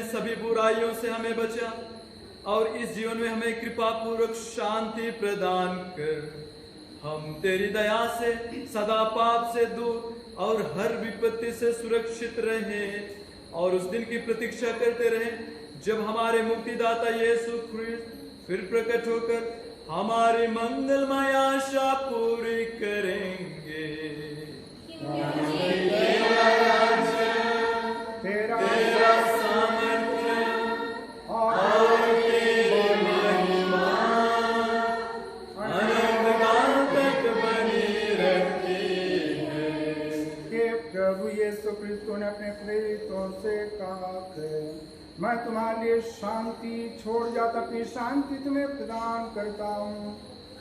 Speaker 1: सभी बुराइयों से हमें बचा और इस जीवन में हमें कृपा पूर्वक शांति प्रदान कर। हम तेरी दया से सदा पाप से दूर और हर विपत्ति से सुरक्षित रहें और उस दिन की प्रतीक्षा करते रहें जब हमारे मुक्तिदाता यीशु ख्रिस्त फिर प्रकट होकर हमारी मंगलमय आशा पूरी करेंगे।
Speaker 2: मैं तुम्हारे लिए शांति छोड़ जाता, अपनी शांति तुम्हें प्रदान करता हूँ।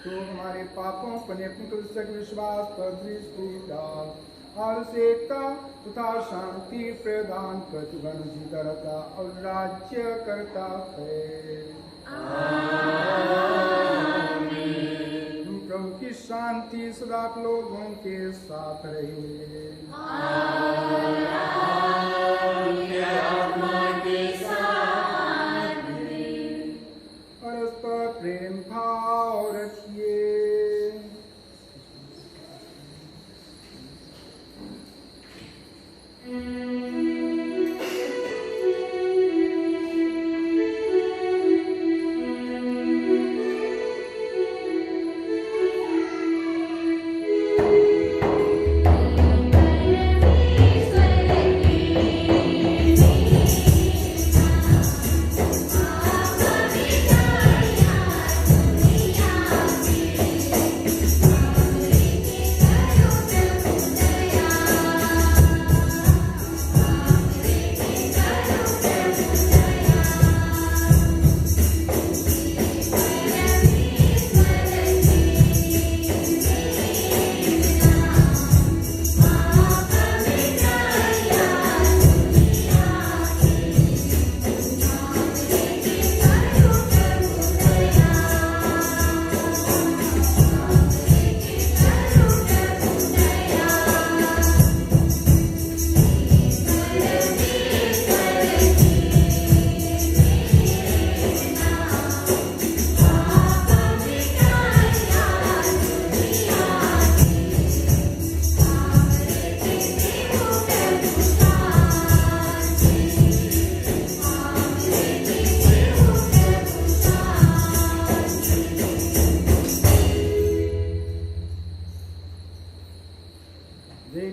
Speaker 2: तो हमारे पापों पर अपने पुस्तक विश्वास पर दृष्टि डाल और उसे एकता तथा शांति प्रदान कर, तू गण जीता रहता और राज्य करता है। तुम प्रभु की शांति सदा लोगों के साथ रहे। परस्पर प्रेम भाव रखिए।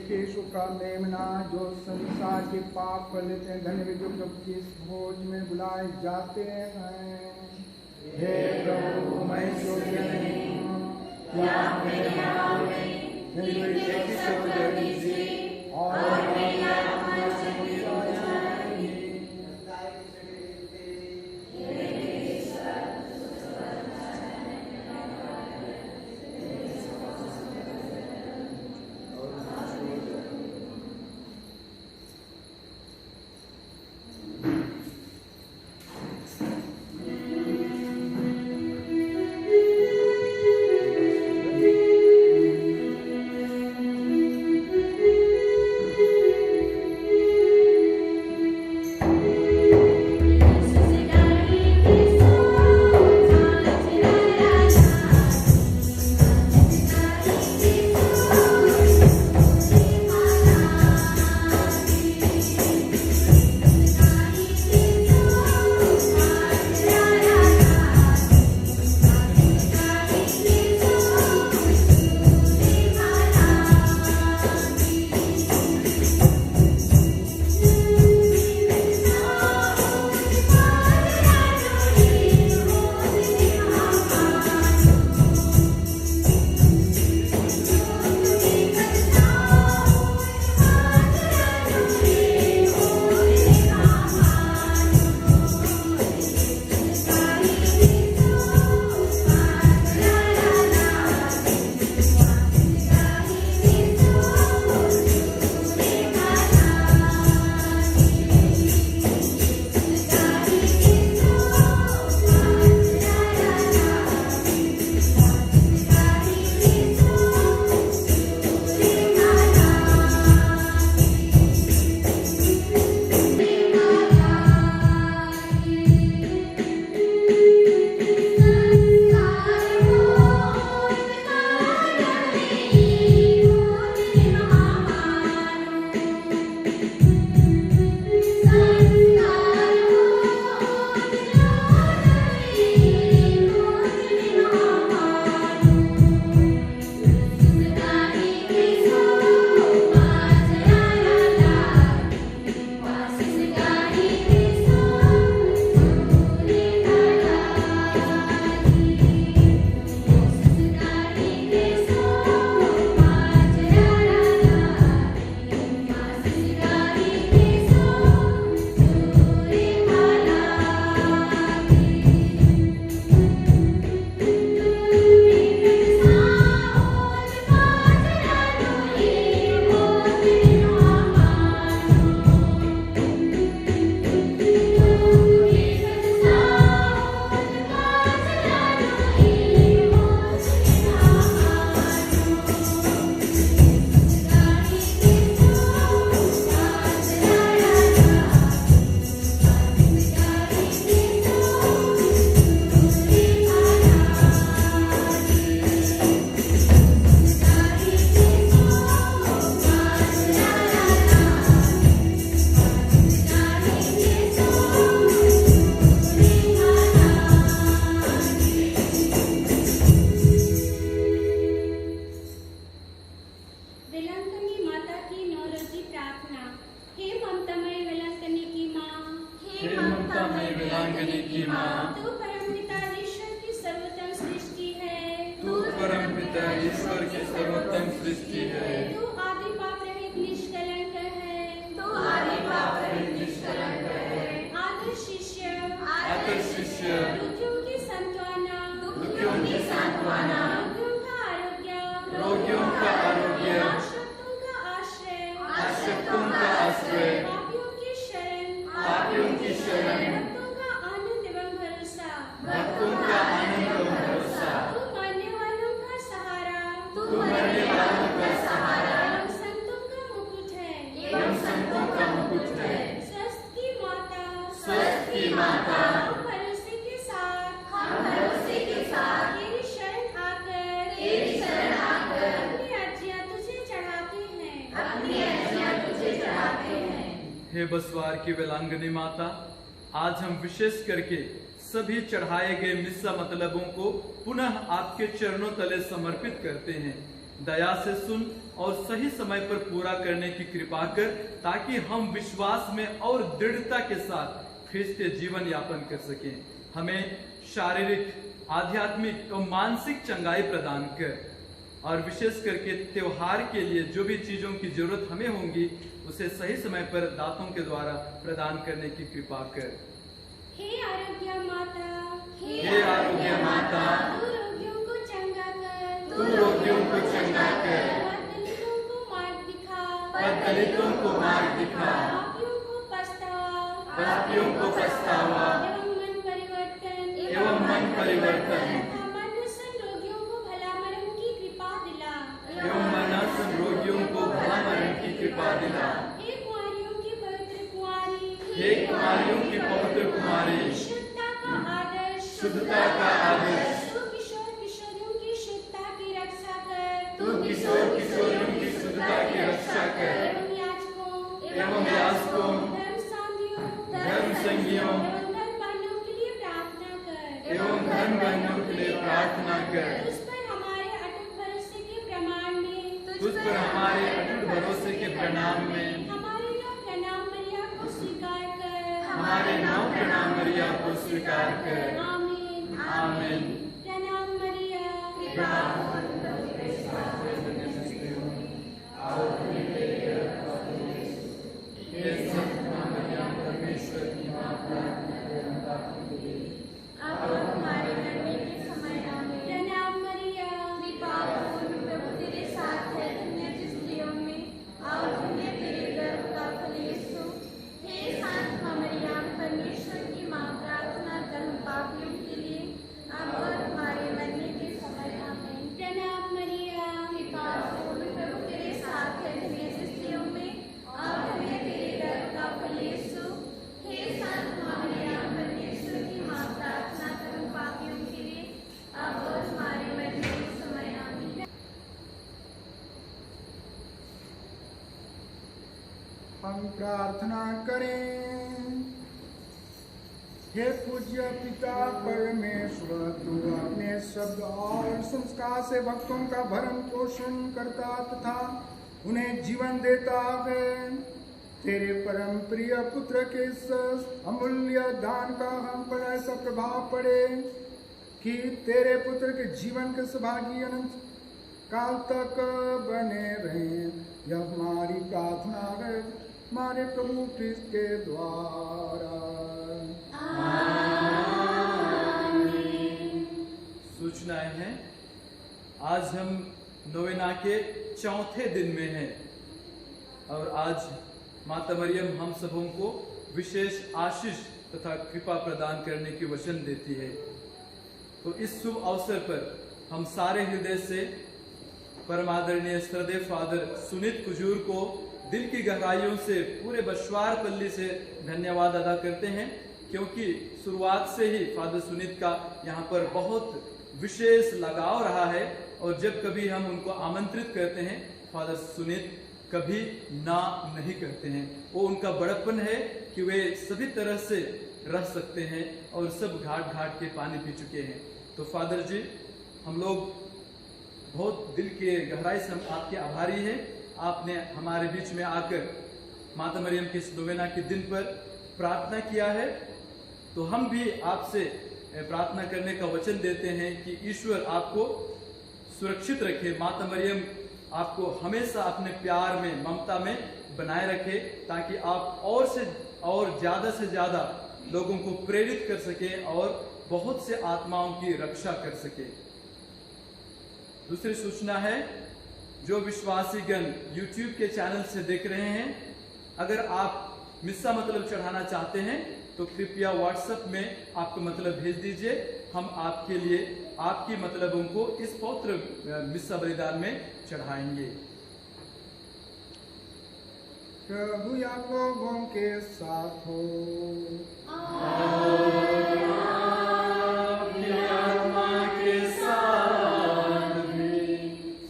Speaker 2: यीशु का मेमना जो संसार के पाप कर लेते हैं, धन्य वे जो प्रभु इस भोज में बुलाए जाते हैं। हे प्रभु, मैं योग्य नहीं हूँ कि आप मेरे नाम में मेरी एक शब्द दीजिए और मेरी आत्मा से मुक्त हो जाएगी।
Speaker 1: ममता में वीरांगनी की माँ,
Speaker 3: तू परमपिता ईश्वर की सर्वोत्तम सृष्टि है।
Speaker 1: तू परम पिता ईश्वर की सर्वोत्तम सृष्टि है।
Speaker 3: तू आदि पाप रहित निष्कलंक है।
Speaker 5: तू आदि पाप रहित निष्कलंक है।
Speaker 3: आदर शिष्य,
Speaker 1: आदर शिष्य,
Speaker 3: दुखियों की सांत्वना,
Speaker 5: दुखियों की सांत्वना,
Speaker 3: रोगियों का आरोग्य,
Speaker 1: रोगियों का आरोग्य,
Speaker 3: आश्रितों का आश्रय,
Speaker 1: आश्रितों का आश्रय,
Speaker 3: पापियों की शरण,
Speaker 1: पापियों की शरण,
Speaker 3: भक्तों का आनंद एवं भरोसा,
Speaker 1: भक्तों का आनंद और भरोसा,
Speaker 3: तू मरने वालों का सहारा,
Speaker 5: तू
Speaker 1: मरने वालों का सहारा,
Speaker 3: एवं संतों का मुकुट है,
Speaker 5: एवं संतों का मुकुट है।
Speaker 3: स्वस्थ की माता,
Speaker 5: स्वस्थ की माता,
Speaker 3: हम भरोसे के साथ,
Speaker 5: हम भरोसे के साथ
Speaker 3: तेरी शरण आकर,
Speaker 5: तेरी शरण आकर
Speaker 3: अपनी अर्जियां तुझे चढ़ाते हैं।
Speaker 5: अपनी अर्जियां तुझे चढ़ाते हैं।
Speaker 1: हे बसवार की वेलांगनी माता, आज हम विशेष करके सभी चढ़ाए गए मिस्सा मतलबों को पुनः आपके चरणों तले समर्पित करते हैं। दया से सुन और सही समय पर पूरा करने की कृपा कर, ताकि हम विश्वास में और दृढ़ता के साथ ख्रिस्तीय जीवन यापन कर सकें। हमें शारीरिक, आध्यात्मिक और मानसिक चंगाई प्रदान कर, और विशेष करके त्योहार के लिए जो भी चीजों की जरूरत हमें होंगी उसे सही समय पर दातों के द्वारा प्रदान करने की कृपा कर।
Speaker 3: हे आरोग्य माता,
Speaker 1: हे आरोग्य माता,
Speaker 3: तू रोगियों को चंगा कर,
Speaker 1: तू रोगियों को चंगा कर,
Speaker 3: दलितों को मार्ग दिखा,
Speaker 1: दलितों को मार्ग दिखा,
Speaker 3: पापियों को पछतावा,
Speaker 1: पापियों को पछतावा
Speaker 3: एवं मन परिवर्तन,
Speaker 1: एवं मन परिवर्तन,
Speaker 3: तथा मनुष्य रोगियों को भला मरण की कृपा दिला।
Speaker 1: एवं मनासन रोगियों को भला मरण की कृपा दिला।
Speaker 3: हे कुंवारियों की पवित्र कुंवारी,
Speaker 1: हे कुमारियों की पवित्र कुमारी,
Speaker 3: शुद्धता का आदर्श,
Speaker 1: शुद्धता का आदर्श,
Speaker 3: तू किशोर किशोरियों की शुद्धता की रक्षा कर,
Speaker 1: तू किशोर किशोरियों की शुद्धता की रक्षा कर,
Speaker 3: एवं याजकों,
Speaker 1: धर्म संगियों,
Speaker 3: एवं धर्मपालों के लिए प्रार्थना कर,
Speaker 1: एवं धर्म बंधुओं के लिए प्रार्थना कर।
Speaker 3: तुझ पर हमारे अटूट भरोसे के प्रमाण में,
Speaker 1: तुझ पर हमारे अटूट भरोसे के प्रणाम में,
Speaker 3: हमारे नाम प्रणाम मरिया को स्वीकार कर,
Speaker 1: हमारे नाम प्रणाम मरिया को स्वीकार कर।
Speaker 3: आमीन।
Speaker 1: आमीन।
Speaker 3: प्रणाम मरिया,
Speaker 1: हे संत मरिया परमेश्वर की मां,
Speaker 5: अब हमारे मरने के समय आमीन।
Speaker 3: प्रणाम मरिया,
Speaker 5: कृपा पूर्ण प्रभु तेरे साथ है, धन्य तू स्त्रियों में और धन्य तेरे गर्भ का फल यीशु। हे संत मरियम परमेश्वर की माँ, प्रार्थना कर हम पापियों के लिए अब और हमारे मरने के समय आमीन।
Speaker 3: प्रणाम मरिया,
Speaker 5: कृपा पूर्ण प्रभु तेरे साथ है, धन्य तू स्त्रियों में और धन्य तेरे गर्भ का फल यीशु। हे संत मरियम परमेश्वर की माँ, प्रार्थना कर हम पापियों के लिए अब और हमारे मरने के समय आमीन।
Speaker 2: हम प्रार्थना करें। हे पूज्य पिता परमेश्वर, तू अपने शब्द और संस्कार से भक्तों का भरण पोषण करता तथा उन्हें जीवन देता है। तेरे परम प्रिय पुत्र के इस अमूल्य दान का हम पर ऐसा प्रभाव पड़े कि तेरे पुत्र के जीवन के सौभाग्य अनंत काल तक बने रहें। यह हमारी प्रार्थना है हमारे प्रभु क्रिस्त के द्वारा।
Speaker 1: सूचनाएं हैं। आज हम नोवेना के चौथे दिन में हैं और आज माता मरियम हम सबों को विशेष आशीष तथा कृपा प्रदान करने की वचन देती है। तो इस शुभ अवसर पर हम सारे हृदय से परमादरणीय श्रद्धेय फादर सुनीत कुजूर को दिल की गहराइयों से पूरे बशवार पल्ली से धन्यवाद अदा करते हैं, क्योंकि शुरुआत से ही फादर सुनीत का यहाँ पर बहुत विशेष लगाव रहा है और जब कभी हम उनको आमंत्रित करते हैं फादर सुनीत कभी ना नहीं करते हैं। वो उनका बड़प्पन है कि वे सभी तरह से रह सकते हैं और सब घाट घाट के पानी पी चुके हैं। तो फादर जी, हम लोग बहुत दिल के गहराई से हम आपके आभारी हैं। आपने हमारे बीच में आकर माता मरियम के इस नोवेना के दिन पर प्रार्थना किया है, तो हम भी आपसे प्रार्थना करने का वचन देते हैं कि ईश्वर आपको सुरक्षित रखे, माता मरियम आपको हमेशा अपने प्यार में, ममता में बनाए रखे, ताकि आप और से ज्यादा लोगों को प्रेरित कर सके और बहुत से आत्माओं की रक्षा कर सके। दूसरी सूचना है, जो विश्वासीगण YouTube के चैनल से देख रहे हैं, अगर आप मिस्सा मतलब चढ़ाना चाहते हैं तो कृपया व्हाट्सएप में आपको मतलब भेज दीजिए। हम आपके लिए आपकी मतलबों को इस पवित्र मिस्सा बलिदान में चढ़ाएंगे।
Speaker 2: प्रभु याकोबों के साथ हो।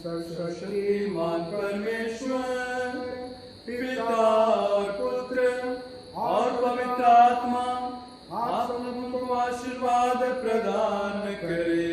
Speaker 1: सर्वशक्तिमान परमेश्वर पिता और पुत्र और पवित्र आत्मा आप सबको आशीर्वाद प्रदान करे।